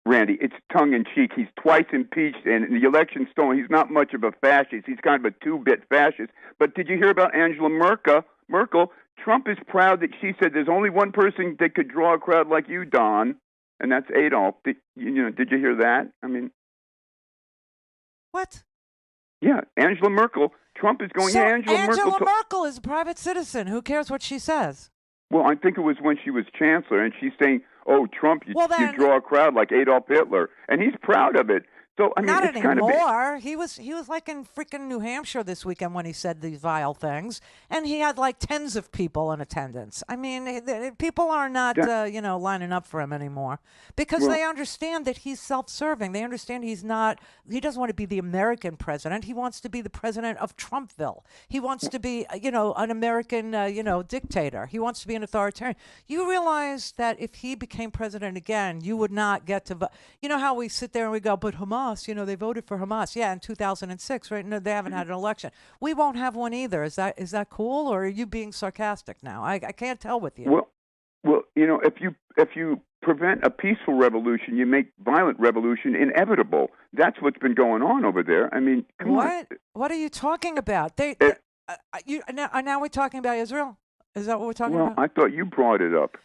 Randy, it's tongue-in-cheek. He's twice impeached, and the election stolen. He's not much of a fascist. He's kind of a two-bit fascist. But did you hear about Angela Merkel? Trump is proud that she said there's only one person that could draw a crowd like you, Don, and that's Adolf. Did you hear that? I mean... What? Yeah, Angela Merkel. Trump is going, Angela Merkel is a private citizen. Who cares what she says? Well, I think it was when she was chancellor, and she's saying, oh, Trump, you draw a crowd like Adolf Hitler. And he's proud of it. So, I mean, not it's anymore. Kind of he was like in freaking New Hampshire this weekend when he said these vile things, and he had like tens of people in attendance. I mean, people are not lining up for him anymore because they understand that he's self-serving. They understand he doesn't want to be the American president. He wants to be the president of Trumpville. He wants to be an American dictator. He wants to be an authoritarian. You realize that if he became president again, you would not get to vote. You know how we sit there and we go, but Hamas. They voted for Hamas. Yeah, in 2006, right? No, they haven't had an election. We won't have one either. Is that cool, or are you being sarcastic now? I can't tell with you. Well, if you prevent a peaceful revolution, you make violent revolution inevitable. That's what's been going on over there. I mean, come on. What are you talking about? Now we're talking about Israel. Is that what we're talking Well, about? I thought you brought it up.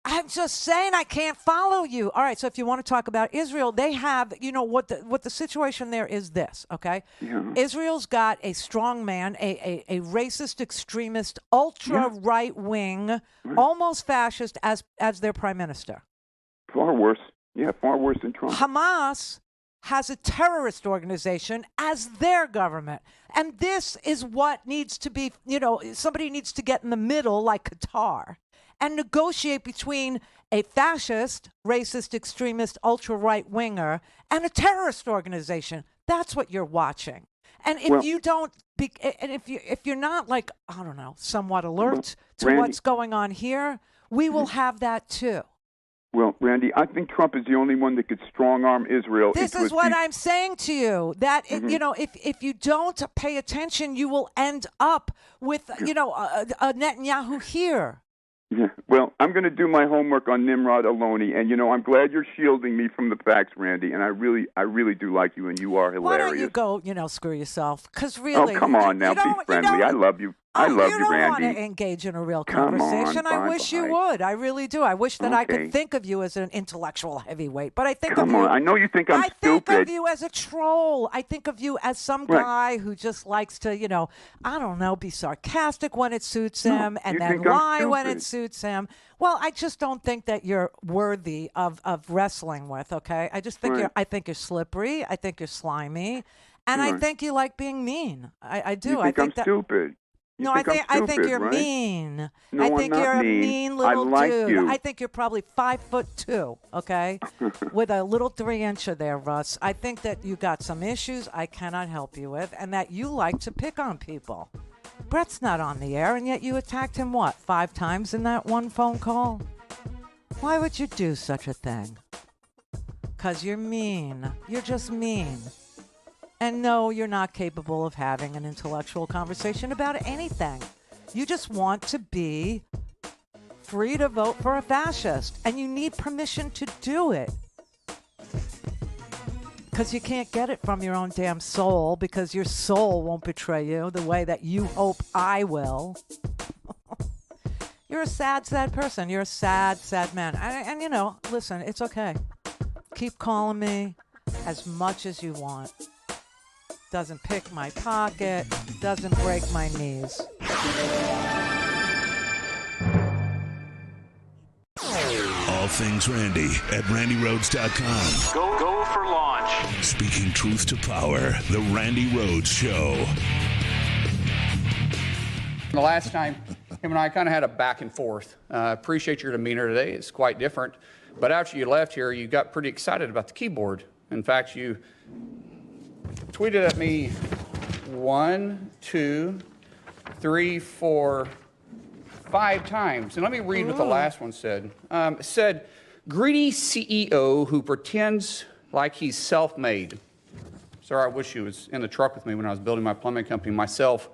I'm just saying I can't follow you. All right, so if you want to talk about Israel, they have, what the situation there is this, okay? Yeah. Israel's got a strong man, a racist, extremist, ultra right wing, almost fascist as their prime minister. Far worse. Yeah, far worse than Trump. Hamas has a terrorist organization as their government. And this is what needs to be, somebody needs to get in the middle like Qatar and negotiate between a fascist, racist, extremist, ultra-right winger and a terrorist organization. That's what you're watching. And if you don't, and if you're not like, I don't know, somewhat alert to Randy, what's going on here, we will have that too. Well, Randy, I think Trump is the only one that could strong-arm Israel. This is what I'm saying to you, that, if you don't pay attention, you will end up with, a Netanyahu here. Yeah. Well, I'm going to do my homework on Nimrod Aloni, and I'm glad you're shielding me from the facts, Randy. And I really do like you, and you are hilarious. Why don't you go, screw yourself? Because really, come on now, be friendly. I love you. I love you, Randy. You don't want to engage in a real conversation. I wish you would. I really do. I wish that I could think of you as an intellectual heavyweight. But I think of you. I know you think I'm stupid. I think of you as a troll. I think of you as some guy who just likes to, I don't know, be sarcastic when it suits him and then lie when it suits him. Well, I just don't think that you're worthy of wrestling with, okay? I just think I think you're slippery. I think you're slimy. And I think you like being mean. I do. I think I'm stupid. I think you're mean. No, I think you're a mean little dude. You. I think you're probably 5'2", okay, with a little 3-incher there, Russ. I think that you got some issues I cannot help you with, and that you like to pick on people. Brett's not on the air, and yet you attacked him 5 times in that one phone call? Why would you do such a thing? 'Cause you're mean. You're just mean. And no, you're not capable of having an intellectual conversation about anything. You just want to be free to vote for a fascist, and you need permission to do it. Because you can't get it from your own damn soul, because your soul won't betray you the way that you hope I will. You're a sad, sad person. You're a sad, sad man. And listen, it's okay. Keep calling me as much as you want. Doesn't pick my pocket, doesn't break my knees. All things Randy at RandyRhodes.com. Go for launch. Speaking truth to power, the Randi Rhodes Show. The last time, him and I kind of had a back and forth. Appreciate your demeanor today. It's quite different. But after you left here, you got pretty excited about the keyboard. In fact, you tweeted at me 1, 2, 3, 4, 5 times. And let me read what the last one said. It said, greedy CEO who pretends like he's self-made. Sir, I wish you was in the truck with me when I was building my plumbing company. Myself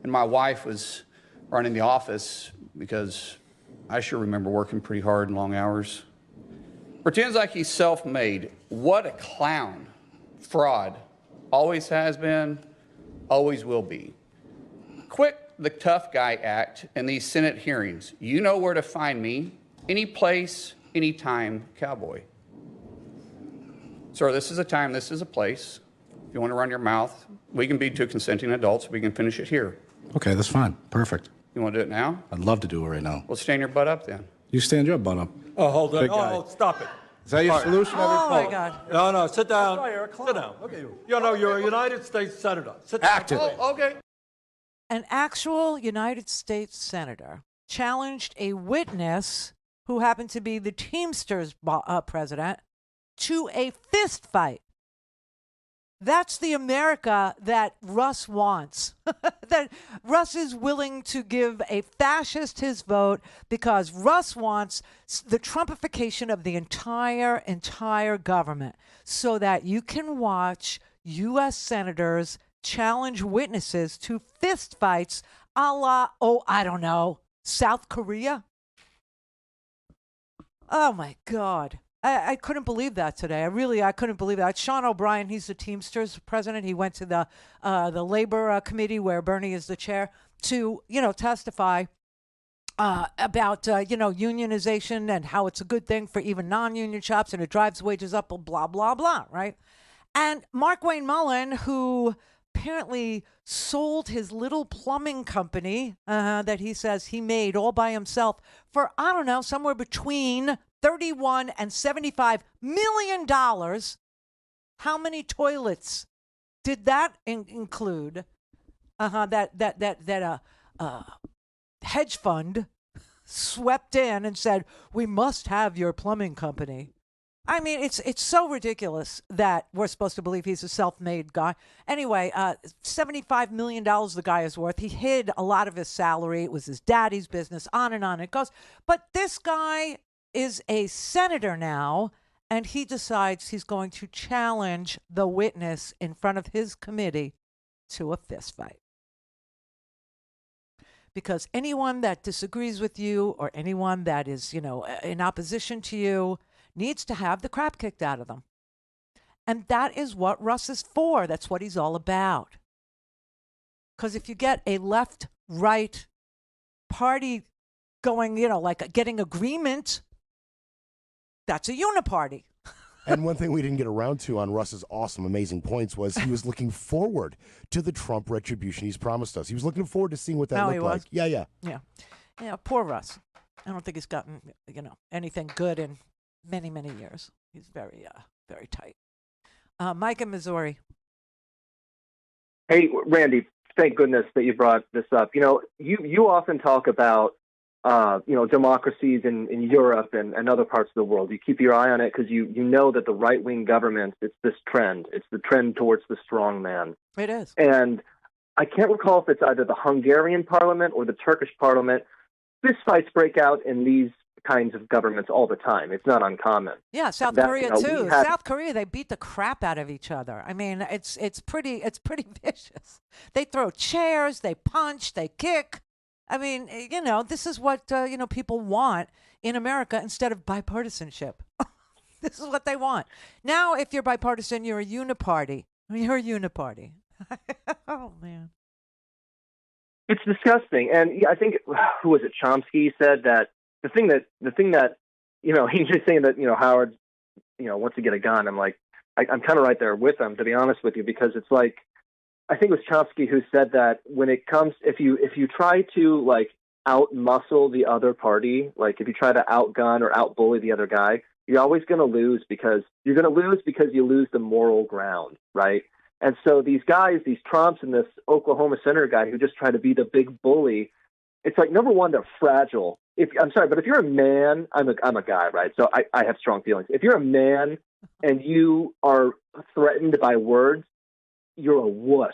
and my wife was running the office because I sure remember working pretty hard and long hours. Pretends like he's self-made. What a clown. Fraud. Always has been, always will be. Quit the tough guy act in these Senate hearings. You know where to find me. Any place, any time, cowboy. Sir, this is a time, this is a place. If you want to run your mouth, we can be 2 consenting adults. We can finish it here. Okay, that's fine. Perfect. You want to do it now? I'd love to do it right now. Well, stand your butt up then. You stand your butt up. Oh, hold on. Big guy. Oh, stop it. Is that your solution? Oh, my God. No, sit down. Sit down. Okay. You're a United States Senator. Sit down. Active. Oh, okay. An actual United States senator challenged a witness who happened to be the Teamsters president to a fist fight. That's the America that Russ wants. That Russ is willing to give a fascist his vote because Russ wants the Trumpification of the entire government so that you can watch U.S. senators challenge witnesses to fist fights a la, I don't know, South Korea? Oh, my God. I couldn't believe that today. I couldn't believe that. Sean O'Brien, he's the Teamsters president. He went to the Labor Committee where Bernie is the chair to, testify about unionization and how it's a good thing for even non-union shops and it drives wages up, blah, blah, blah, right? And Mark Wayne Mullen, who apparently sold his little plumbing company that he says he made all by himself for, I don't know, somewhere between $31 and $75 million. How many toilets did that include? That hedge fund swept in and said, we must have your plumbing company. I mean, it's so ridiculous that we're supposed to believe he's a self-made guy. Anyway, $75 million the guy is worth. He hid a lot of his salary. It was his daddy's business, on and on it goes. But this guy is a senator now, and he decides he's going to challenge the witness in front of his committee to a fist fight. Because anyone that disagrees with you or anyone that is, in opposition to you needs to have the crap kicked out of them. And that is what Russ is for. That's what he's all about. Because if you get a left-right party going, like getting agreement, that's a uniparty. And one thing we didn't get around to on Russ's awesome, amazing points was he was looking forward to the Trump retribution he's promised us. He was looking forward to seeing what that looked like. Yeah. Yeah, poor Russ. I don't think he's gotten, anything good in many, many years. He's very, very tight. Mike in Missouri. Hey, Randy, thank goodness that you brought this up. You often talk about democracies in Europe and other parts of the world. You keep your eye on it because you know that the right-wing governments, it's this trend. It's the trend towards the strong man. It is. And I can't recall if it's either the Hungarian parliament or the Turkish parliament. Fistfights break out in these kinds of governments all the time. It's not uncommon. Yeah, South Korea too. South Korea, they beat the crap out of each other. I mean, it's pretty vicious. They throw chairs, they punch, they kick. I mean, this is what, people want in America instead of bipartisanship. This is what they want. Now, if you're bipartisan, you're a uniparty. You're a uniparty. Oh, man. It's disgusting. And I think, who was it, Chomsky said that the thing that, he's just saying that, Howard, wants to get a gun. I'm like, I'm kind of right there with him, to be honest with you, because it's like, I think it was Chomsky who said that when it comes, if you try to out-muscle the other party, like if you try to outgun or out-bully the other guy, you're always going to lose because you lose the moral ground, right? And so these guys, these Trumps and this Oklahoma senator guy who just try to be the big bully, it's like, number one, they're fragile. I'm sorry, but if you're a man, I'm a guy, right? So I have strong feelings. If you're a man and you are threatened by words, you're a wuss.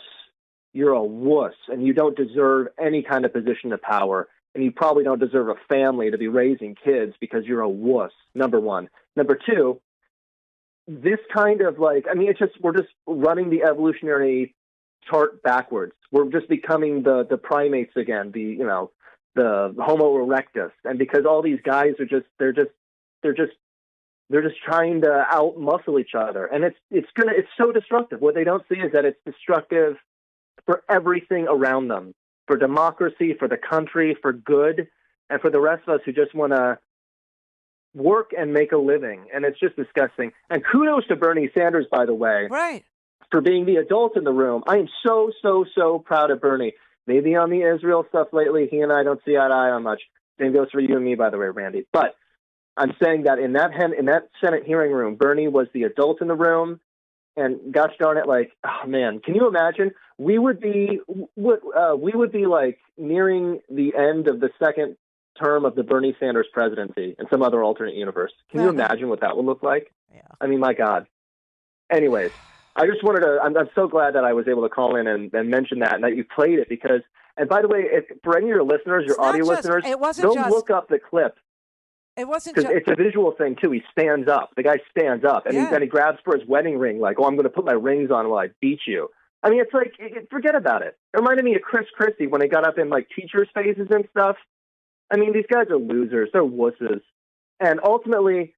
You're a wuss, and you don't deserve any kind of position of power, and you probably don't deserve a family to be raising kids because you're a wuss, number one. Number two, this kind of we're just running the evolutionary chart backwards. We're just becoming the primates again, the Homo erectus, and because all these guys are they're just trying to out-muscle each other. And it's so destructive. What they don't see is that it's destructive for everything around them, for democracy, for the country, for good, and for the rest of us who just want to work and make a living. And it's just disgusting. And kudos to Bernie Sanders, by the way, right, for being the adult in the room. I am so, so, so proud of Bernie. Maybe on the Israel stuff lately, he and I don't see eye to eye on much. Same goes for you and me, by the way, Randy. But I'm saying that in that Senate hearing room, Bernie was the adult in the room, and gosh darn it, oh man, can you imagine? We would be nearing the end of the second term of the Bernie Sanders presidency in some other alternate universe. Can you imagine what that would look like? Yeah. I mean, my God. Anyways, I just wanted to. I'm so glad that I was able to call in and mention that, and that you played it because. And by the way, for any of your listeners, your audio listeners, look up the clip. It wasn't because it's a visual thing too. He stands up. The guy stands up, and he grabs for his wedding ring, like, "Oh, I'm going to put my rings on while I beat you." I mean, it's like, forget about it. It reminded me of Chris Christie when he got up in teachers' faces and stuff. I mean, these guys are losers. They're wusses, and ultimately,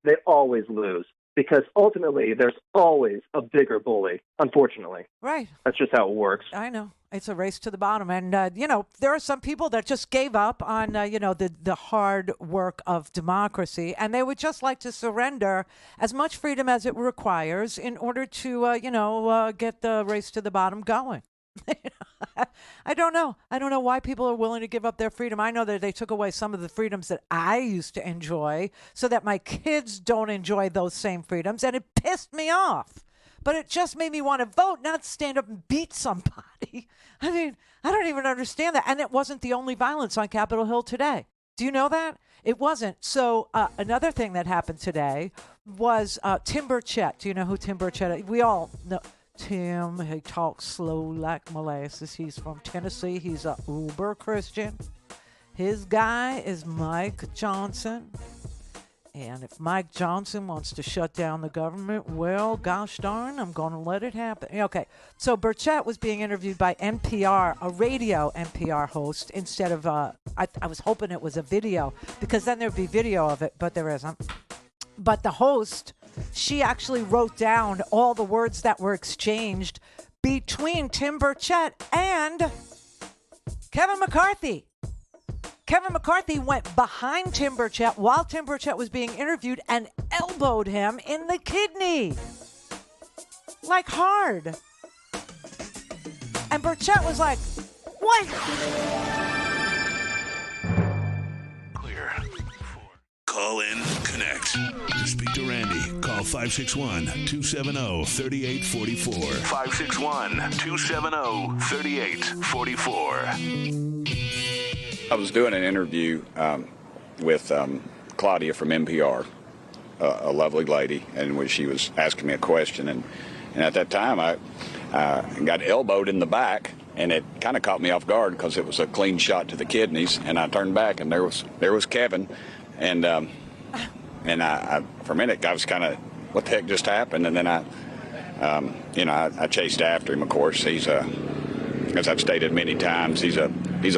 they always lose. because ultimately there's always a bigger bully, unfortunately. Right. That's just how it works. I know. It's a race to the bottom. And, you know, there are some people that just gave up on, you know, the hard work of democracy, and they would just like to surrender as much freedom as it requires in order to, you know, get the race to the bottom going. I don't know. I don't know why people are willing to give up their freedom. I know that they took away some of the freedoms that I used to enjoy so that my kids don't enjoy those same freedoms, and it pissed me off. But it just made me want to vote, not stand up and beat somebody. I mean, I don't even understand that. And it wasn't the only violence on Capitol Hill today. Do you know that? It wasn't. So another thing that happened today was Tim Burchett. Do you know who Tim Burchett is? We all know Tim. He talks slow like molasses. He's from Tennessee. He's a uber Christian. His guy is Mike Johnson. And if Mike Johnson wants to shut down the government, well, gosh darn, I'm going to let it happen. Okay, so Burchett was being interviewed by NPR, a radio NPR host, instead of, I was hoping it was a video, because then there'd be video of it, but there isn't. But the host, she actually wrote down all the words that were exchanged between Tim Burchett and Kevin McCarthy. Kevin McCarthy went behind Tim Burchett while Tim Burchett was being interviewed and elbowed him in the kidney. Like hard. And Burchett was like, what? Clear. Call in, connect. To speak to Randi, call 561-270-3844. 561-270-3844. I was doing an interview with Claudia from NPR, a lovely lady, and when she was asking me a question, and at that time I got elbowed in the back, and it kind of caught me off guard because it was a clean shot to the kidneys, and I turned back, and there was Kevin, and I for a minute I was kind of, what the heck just happened, and then I chased after him. Of course, he's as I've stated many times, he's a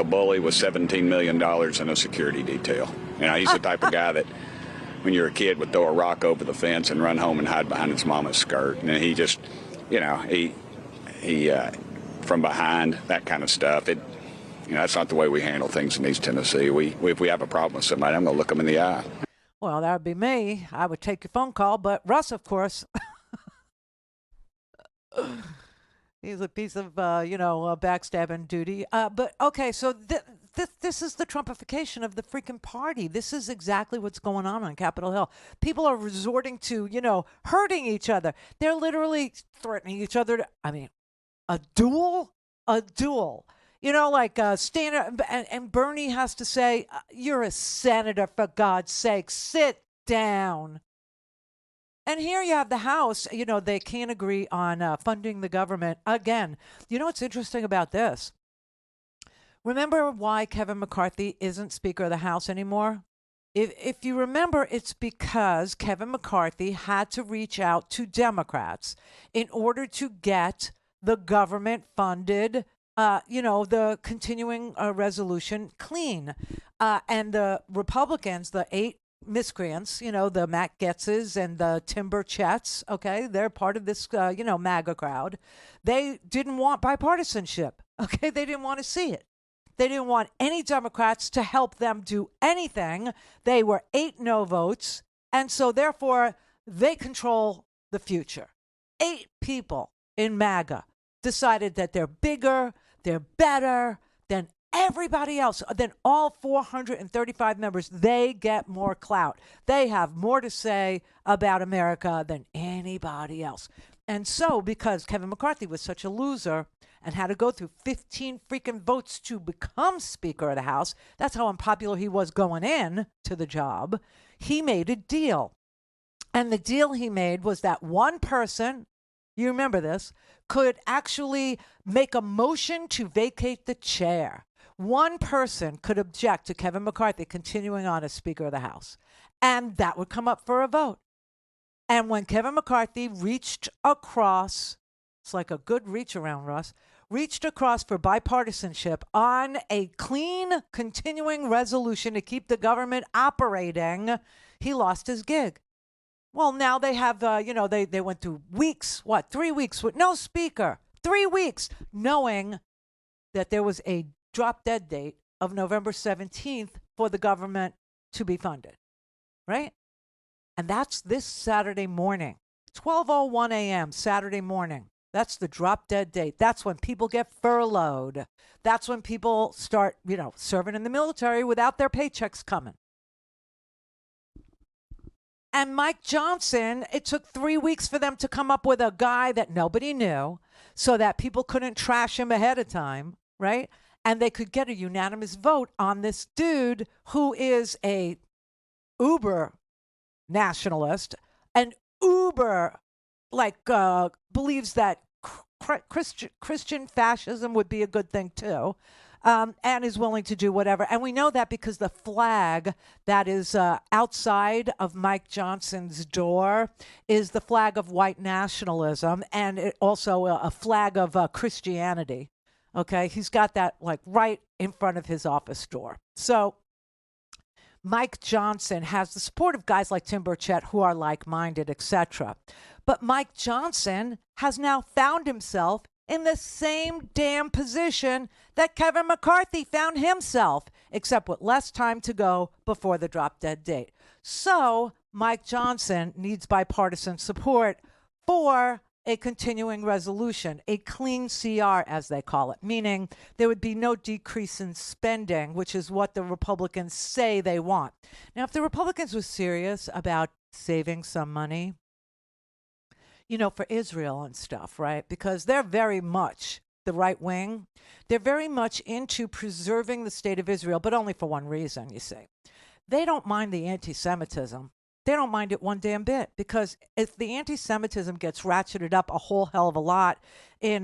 bully with $17 million in a security detail. You know, he's the type of guy that when you're a kid would throw a rock over the fence and run home and hide behind his mama's skirt. And he just, you know, he from behind, that kind of stuff. You know, that's not the way we handle things in East Tennessee. If we have a problem with somebody, I'm going to look them in the eye. Well, that would be me. I would take your phone call, but Russ, of course, he's a piece of, backstabbing duty. But, okay, so this is the Trumpification of the freaking party. This is exactly what's going on Capitol Hill. People are resorting to, hurting each other. They're literally threatening each other. A duel? A duel. Stand up, and Bernie has to say, you're a senator, for God's sake. Sit down. And here you have the House, they can't agree on funding the government again. You know what's interesting about this? Remember why Kevin McCarthy isn't Speaker of the House anymore? If you remember, it's because Kevin McCarthy had to reach out to Democrats in order to get the government funded, the continuing resolution clean. And the Republicans, the 8 miscreants, the Matt Getzes and the Tim Burchetts, okay, they're part of this, MAGA crowd. They didn't want bipartisanship, okay? They didn't want to see it. They didn't want any Democrats to help them do anything. They were 8 no votes, and so therefore they control the future. 8 people in MAGA decided that they're bigger, they're better than everybody else, than all 435 members. They get more clout. They have more to say about America than anybody else. And so, because Kevin McCarthy was such a loser and had to go through 15 freaking votes to become Speaker of the House, that's how unpopular he was going in to the job, he made a deal. And the deal he made was that one person, you remember this, could actually make a motion to vacate the chair. One person could object to Kevin McCarthy continuing on as Speaker of the House, and that would come up for a vote. And when Kevin McCarthy reached across, it's like a good reach around, Russ, reached across for bipartisanship on a clean continuing resolution to keep the government operating, he lost his gig. Well, now they have, they went through weeks, 3 weeks with no speaker, 3 weeks, knowing that there was a drop-dead date of November 17th for the government to be funded, right? And that's this Saturday morning, 12:01 a.m. Saturday morning. That's the drop-dead date. That's when people get furloughed. That's when people start, serving in the military without their paychecks coming. And Mike Johnson, it took 3 weeks for them to come up with a guy that nobody knew so that people couldn't trash him ahead of time, right? And they could get a unanimous vote on this dude who is a uber nationalist, an uber, believes that Christian fascism would be a good thing too. And is willing to do whatever. And we know that because the flag that is outside of Mike Johnson's door is the flag of white nationalism and also a flag of Christianity. Okay, he's got that right in front of his office door. So Mike Johnson has the support of guys like Tim Burchett who are like-minded, etc. But Mike Johnson has now found himself in the same damn position that Kevin McCarthy found himself, except with less time to go before the drop-dead date. So Mike Johnson needs bipartisan support for a continuing resolution, a clean CR, as they call it, meaning there would be no decrease in spending, which is what the Republicans say they want. Now, if the Republicans were serious about saving some money, for Israel and stuff, right? Because they're very much the right wing. They're very much into preserving the state of Israel, but only for one reason, you see. They don't mind the anti-Semitism. They don't mind it one damn bit, because if the anti-Semitism gets ratcheted up a whole hell of a lot in,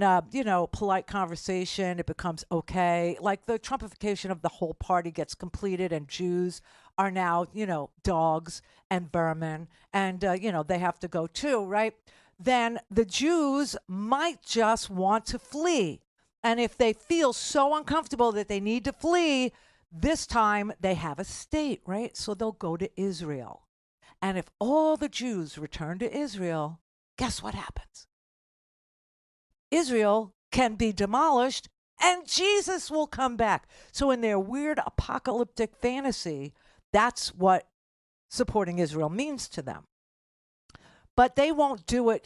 polite conversation, it becomes okay. Like the Trumpification of the whole party gets completed and Jews are now, dogs and vermin and, they have to go too, right? Then the Jews might just want to flee. And if they feel so uncomfortable that they need to flee, this time they have a state, right? So they'll go to Israel. And if all the Jews return to Israel, guess what happens? Israel can be demolished and Jesus will come back. So in their weird apocalyptic fantasy, that's what supporting Israel means to them. But they won't do it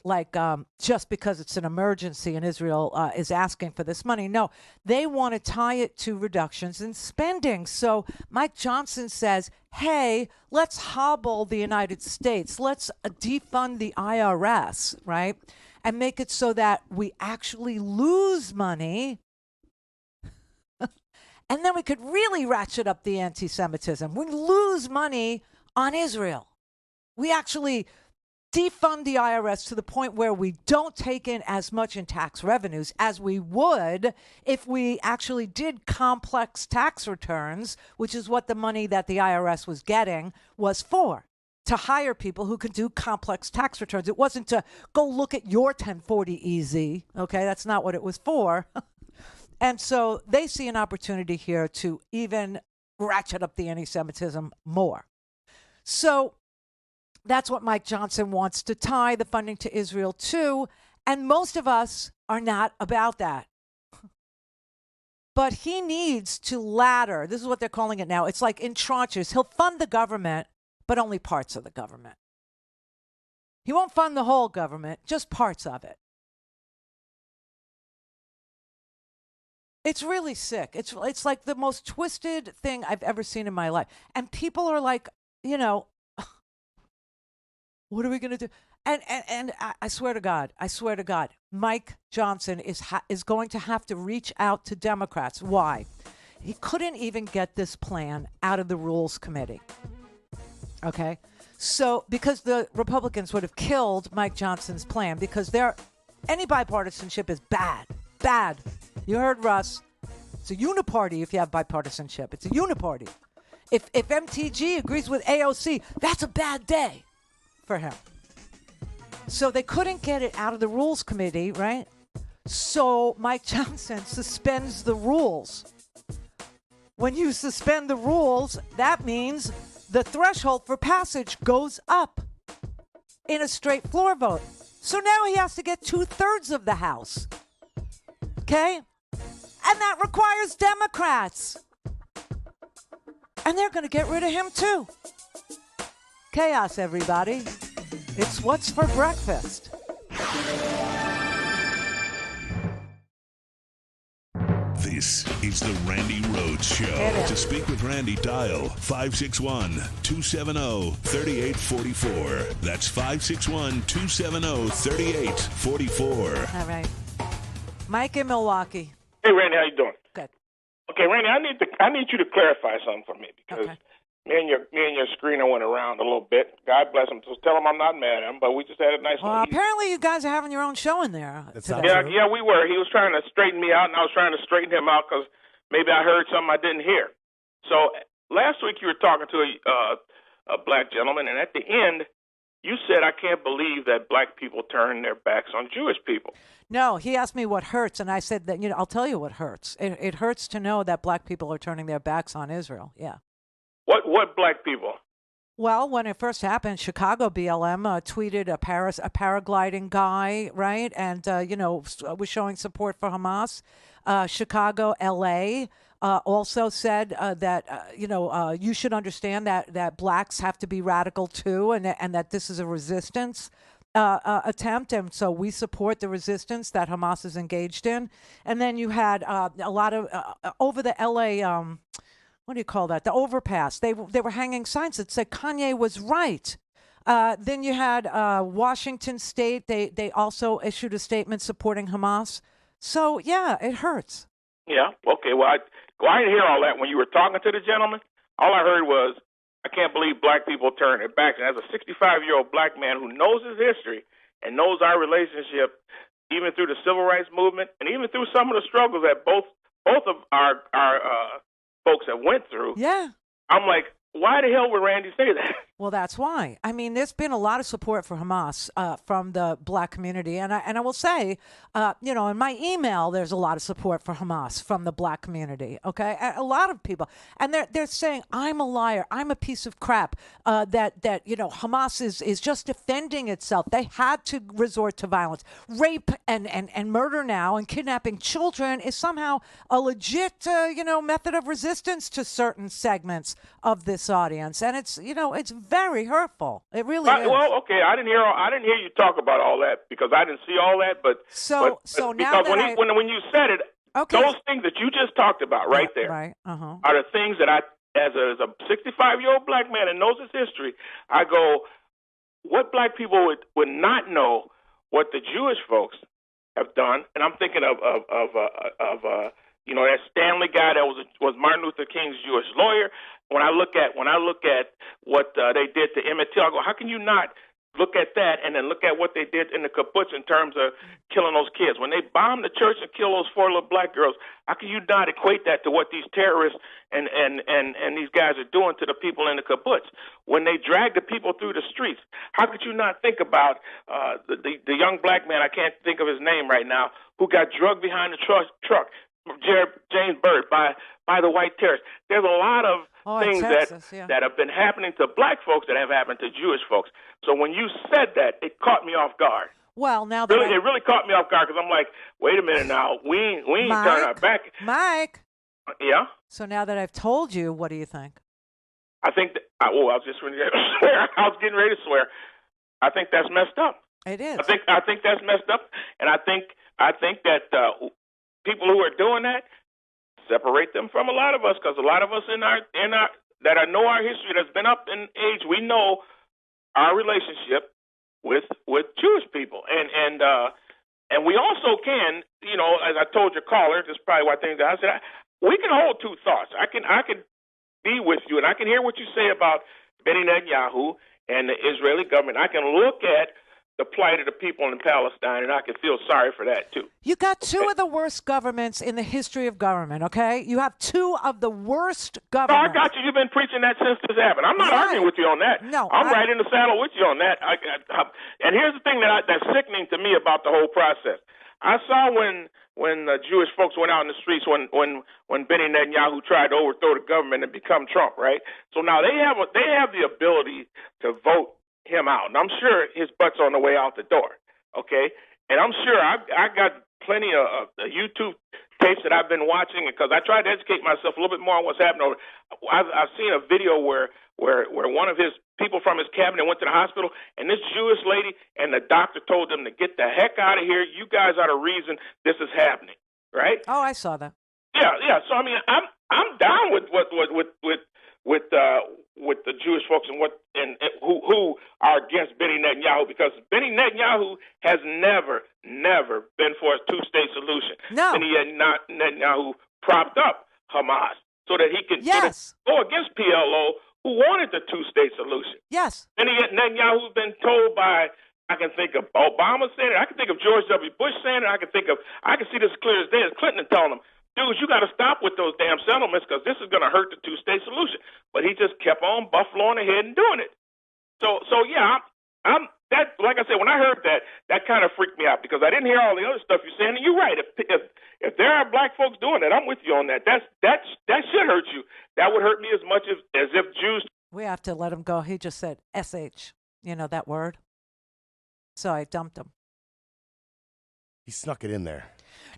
just because it's an emergency and Israel is asking for this money. No, they want to tie it to reductions in spending. So Mike Johnson says, hey, let's hobble the United States. Let's defund the IRS, right? And make it so that we actually lose money. And then we could really ratchet up the anti-Semitism. We lose money on Israel. We actually defund the IRS to the point where we don't take in as much in tax revenues as we would if we actually did complex tax returns, which is what the money that the IRS was getting was for, to hire people who could do complex tax returns. It wasn't to go look at your 1040 EZ, okay? That's not what it was for. And so they see an opportunity here to even ratchet up the anti-Semitism more. So that's what Mike Johnson wants to tie the funding to Israel to, and most of us are not about that. But he needs to ladder. This is what they're calling it now. It's like in tranches. He'll fund the government, but only parts of the government. He won't fund the whole government, just parts of it. It's really sick. It's like the most twisted thing I've ever seen in my life. And people are like, what are we going to do? And I swear to God, Mike Johnson is going to have to reach out to Democrats. Why? He couldn't even get this plan out of the Rules Committee. Okay? So, because the Republicans would have killed Mike Johnson's plan, because any bipartisanship is bad. Bad. You heard Russ. It's a uniparty if you have bipartisanship. It's a uniparty. If MTG agrees with AOC, that's a bad day for him. So they couldn't get it out of the Rules Committee, right? So Mike Johnson suspends the rules. When you suspend the rules, that means the threshold for passage goes up. in a straight floor vote. So now he has to get 2/3 of the House. Okay? And that requires Democrats. And they're going to get rid of him too. Chaos, everybody. It's what's for breakfast. This is the Randi Rhodes Show. To speak with Randi, dial 561-270-3844. That's 561-270-3844. All right. Mike in Milwaukee. Hey, Randy, how you doing? Good. Okay, Randy, I need you to clarify something for me because me and your screener went around a little bit. God bless him. Just tell him I'm not mad at him, but we just had a nice. Well, apparently you guys are having your own show in there. Yeah, we were. He was trying to straighten me out, and I was trying to straighten him out because maybe I heard something I didn't hear. So last week you were talking to a black gentleman, and at the end you said, "I can't believe that black people turn their backs on Jewish people." No, he asked me what hurts, and I said that, I'll tell you what hurts. It hurts to know that black people are turning their backs on Israel. Yeah. What black people? Well, when it first happened, Chicago BLM tweeted a paragliding guy, right? And, was showing support for Hamas. Chicago, LA also said that, you should understand that blacks have to be radical too, and that this is a resistance attempt. And so we support the resistance that Hamas is engaged in. And then you had a lot of over the LA, what do you call that? The overpass. They were hanging signs that said Kanye was right. Then you had Washington State. They also issued a statement supporting Hamas. So yeah, it hurts. Yeah. Okay. Well, I didn't hear all that when you were talking to the gentleman. All I heard was, "I can't believe black people turn their backs." And as a 65-year-old black man who knows his history and knows our relationship, even through the civil rights movement and even through some of the struggles that both of our folks have went through. Yeah. I'm like, why the hell would Randy say that? Well, that's why. I mean, there's been a lot of support for Hamas from the black community. And I will say, in my email, there's a lot of support for Hamas from the black community. Okay. A lot of people. And they're saying, I'm a liar. I'm a piece of crap. That Hamas is just defending itself. They had to resort to violence. Rape and murder now and kidnapping children is somehow a legit, method of resistance to certain segments of this audience. And it's very hurtful. It really is. Well, okay, I didn't hear you talk about all that because I didn't see all that. But so now because that when you said it, those things that you just talked about right there are the things that I, as a 65-year-old black man and knows his history, I go, what black people would not know what the Jewish folks have done, and I'm thinking of that Stanley guy that was Martin Luther King's Jewish lawyer. When I look at what they did to Emmett Till, I go, how can you not look at that and then look at what they did in the kibbutz in terms of killing those kids? When they bombed the church and killed those 4 little black girls, how can you not equate that to what these terrorists and these guys are doing to the people in the kibbutz? When they drag the people through the streets, how could you not think about the young black man, I can't think of his name right now, who got drugged behind the truck, James Byrd, by the white terrorists? There's a lot of things Texas, that have been happening to black folks that have happened to Jewish folks. So when you said that, it caught me off guard. Well, now it really caught me off guard because I'm like, wait a minute now, we ain't turning our back. Mike. Yeah. So now that I've told you, what do you think? I think that. I was just ready to swear. I was getting ready to swear. I think that's messed up. It is. I think that's messed up, and I think that people who are doing that, separate them from a lot of us, because a lot of us in our that I know our history, that's been up in age, we know our relationship with Jewish people, and we also can, as I told your caller, this is probably why things I said, we can hold two thoughts. I can be with you, and I can hear what you say about Benny Netanyahu and the Israeli government. I can look at the plight of the people in Palestine, and I can feel sorry for that, too. You got two of the worst governments in the history of government, okay? You have two of the worst governments. No, I got you. You've been preaching that since this happened. I'm not arguing with you on that. No. I'm right in the saddle with you on that. And here's the thing that's sickening to me about the whole process. I saw when the Jewish folks went out in the streets when Benny Netanyahu tried to overthrow the government and become Trump, right? So now they have the ability to vote him out. And I'm sure his butt's on the way out the door, okay? And I'm sure I got plenty of YouTube tapes that I've been watching because I tried to educate myself a little bit more on what's happening. I've seen a video where one of his people from his cabinet went to the hospital, and this Jewish lady and the doctor told them to get the heck out of here. You guys are the reason this is happening, right? Oh, I saw that. Yeah. So I mean, I'm down with the Jewish folks and who are against Benny Netanyahu, because Benny Netanyahu has never been for a two-state solution. No. Benny Netanyahu propped up Hamas so that he could go against PLO, who wanted the two-state solution. Yes. Benny Netanyahu's been told by, I can think of Obama saying it, I can think of George W. Bush saying it, I can see this as clear as day as Clinton telling him, dudes, you got to stop with those damn settlements because this is going to hurt the two-state solution. But he just kept on buffaloing ahead and doing it. So yeah, I'm that. Like I said, when I heard that kind of freaked me out because I didn't hear all the other stuff you're saying. And you're right. If there are black folks doing that, I'm with you on that. That should hurt you. That would hurt me as much as if Jews. We have to let him go. He just said sh. You know that word. So I dumped him. He snuck it in there.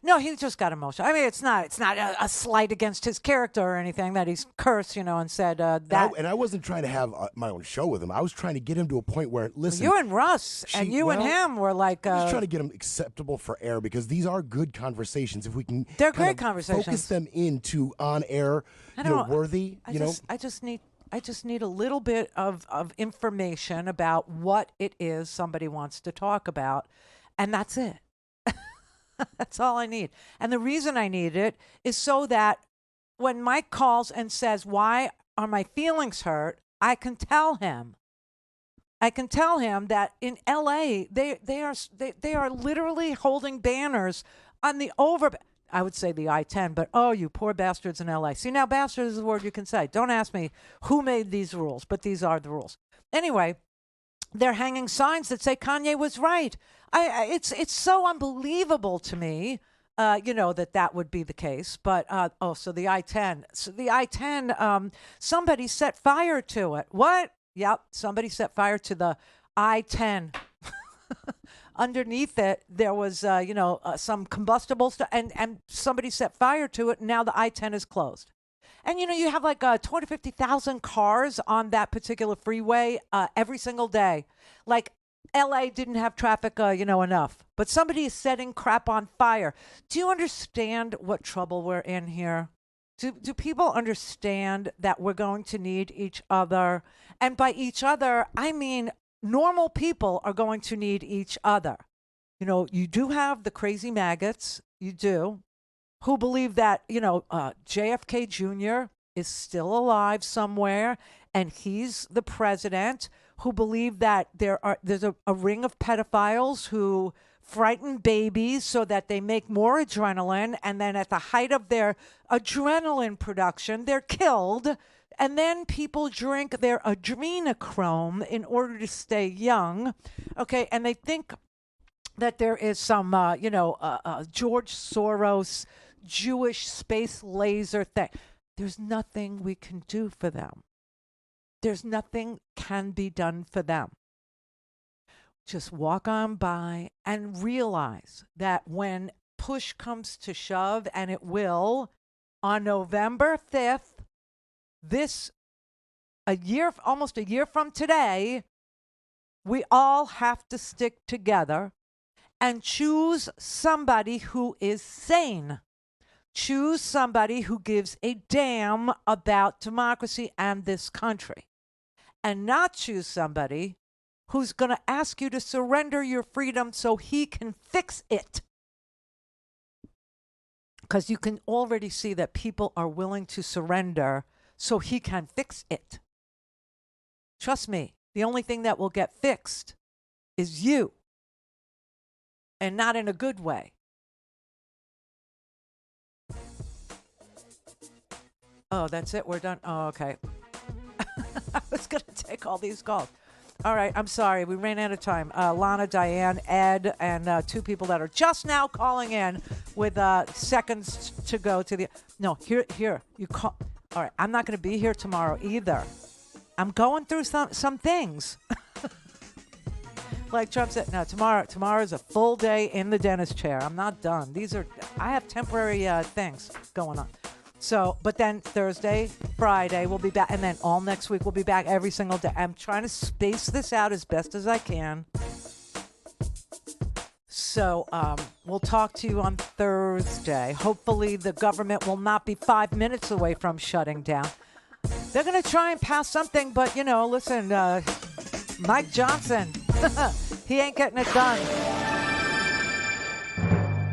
No, he just got emotional. I mean, it's not a slight against his character or anything that he's cursed, and said that. And I wasn't trying to have my own show with him. I was trying to get him to a point where, listen. You and Russ and him were like. I'm just trying to get him acceptable for air because these are good conversations. If we can, they're great conversations. Focus them into on air, worthy. I just need a little bit of information about what it is somebody wants to talk about, and that's it. That's all I need. And the reason I need it is so that when Mike calls and says, why are my feelings hurt? I can tell him that in LA, they are literally holding banners on the I would say the I-10, but you poor bastards in LA. See, now bastard is a word you can say. Don't ask me who made these rules, but these are the rules. Anyway, they're hanging signs that say Kanye was right. It's so unbelievable to me, that would be the case. But so the I-10. So the I-10. Somebody set fire to it. What? Yep. Somebody set fire to the I-10. Underneath it, there was some combustible stuff, and somebody set fire to it. And now the I-10 is closed. And, you have like 20 to 50,000 cars on that particular freeway every single day. Like, L.A. didn't have traffic, enough. But somebody is setting crap on fire. Do you understand what trouble we're in here? Do people understand that we're going to need each other? And by each other, I mean normal people are going to need each other. You do have the crazy maggots. You do. Who believe that, JFK Jr. is still alive somewhere and he's the president, who believe that there's a ring of pedophiles who frighten babies so that they make more adrenaline, and then at the height of their adrenaline production, they're killed, and then people drink their adrenochrome in order to stay young, okay, and they think that there is some, George Soros Jewish space laser thing. There's nothing we can do for them. There's nothing can be done for them. Just walk on by and realize that when push comes to shove, and it will, on November 5th, almost a year from today, we all have to stick together and choose somebody who is sane. Choose somebody who gives a damn about democracy and this country. And not choose somebody who's going to ask you to surrender your freedom so he can fix it. Because you can already see that people are willing to surrender so he can fix it. Trust me, the only thing that will get fixed is you. And not in a good way. Oh, that's it? We're done? Oh, okay. I was going to take all these calls. All right, I'm sorry. We ran out of time. Lana, Diane, Ed, and two people that are just now calling in with seconds to go to the... No, here. You call... All right, I'm not going to be here tomorrow either. I'm going through some things. Like Trump said, no, tomorrow is a full day in the dentist chair. I'm not done. I have temporary things going on. So, but then Thursday, Friday, we'll be back. And then all next week, we'll be back every single day. I'm trying to space this out as best as I can. So we'll talk to you on Thursday. Hopefully the government will not be 5 minutes away from shutting down. They're going to try and pass something, but, listen, Mike Johnson, he ain't getting it done.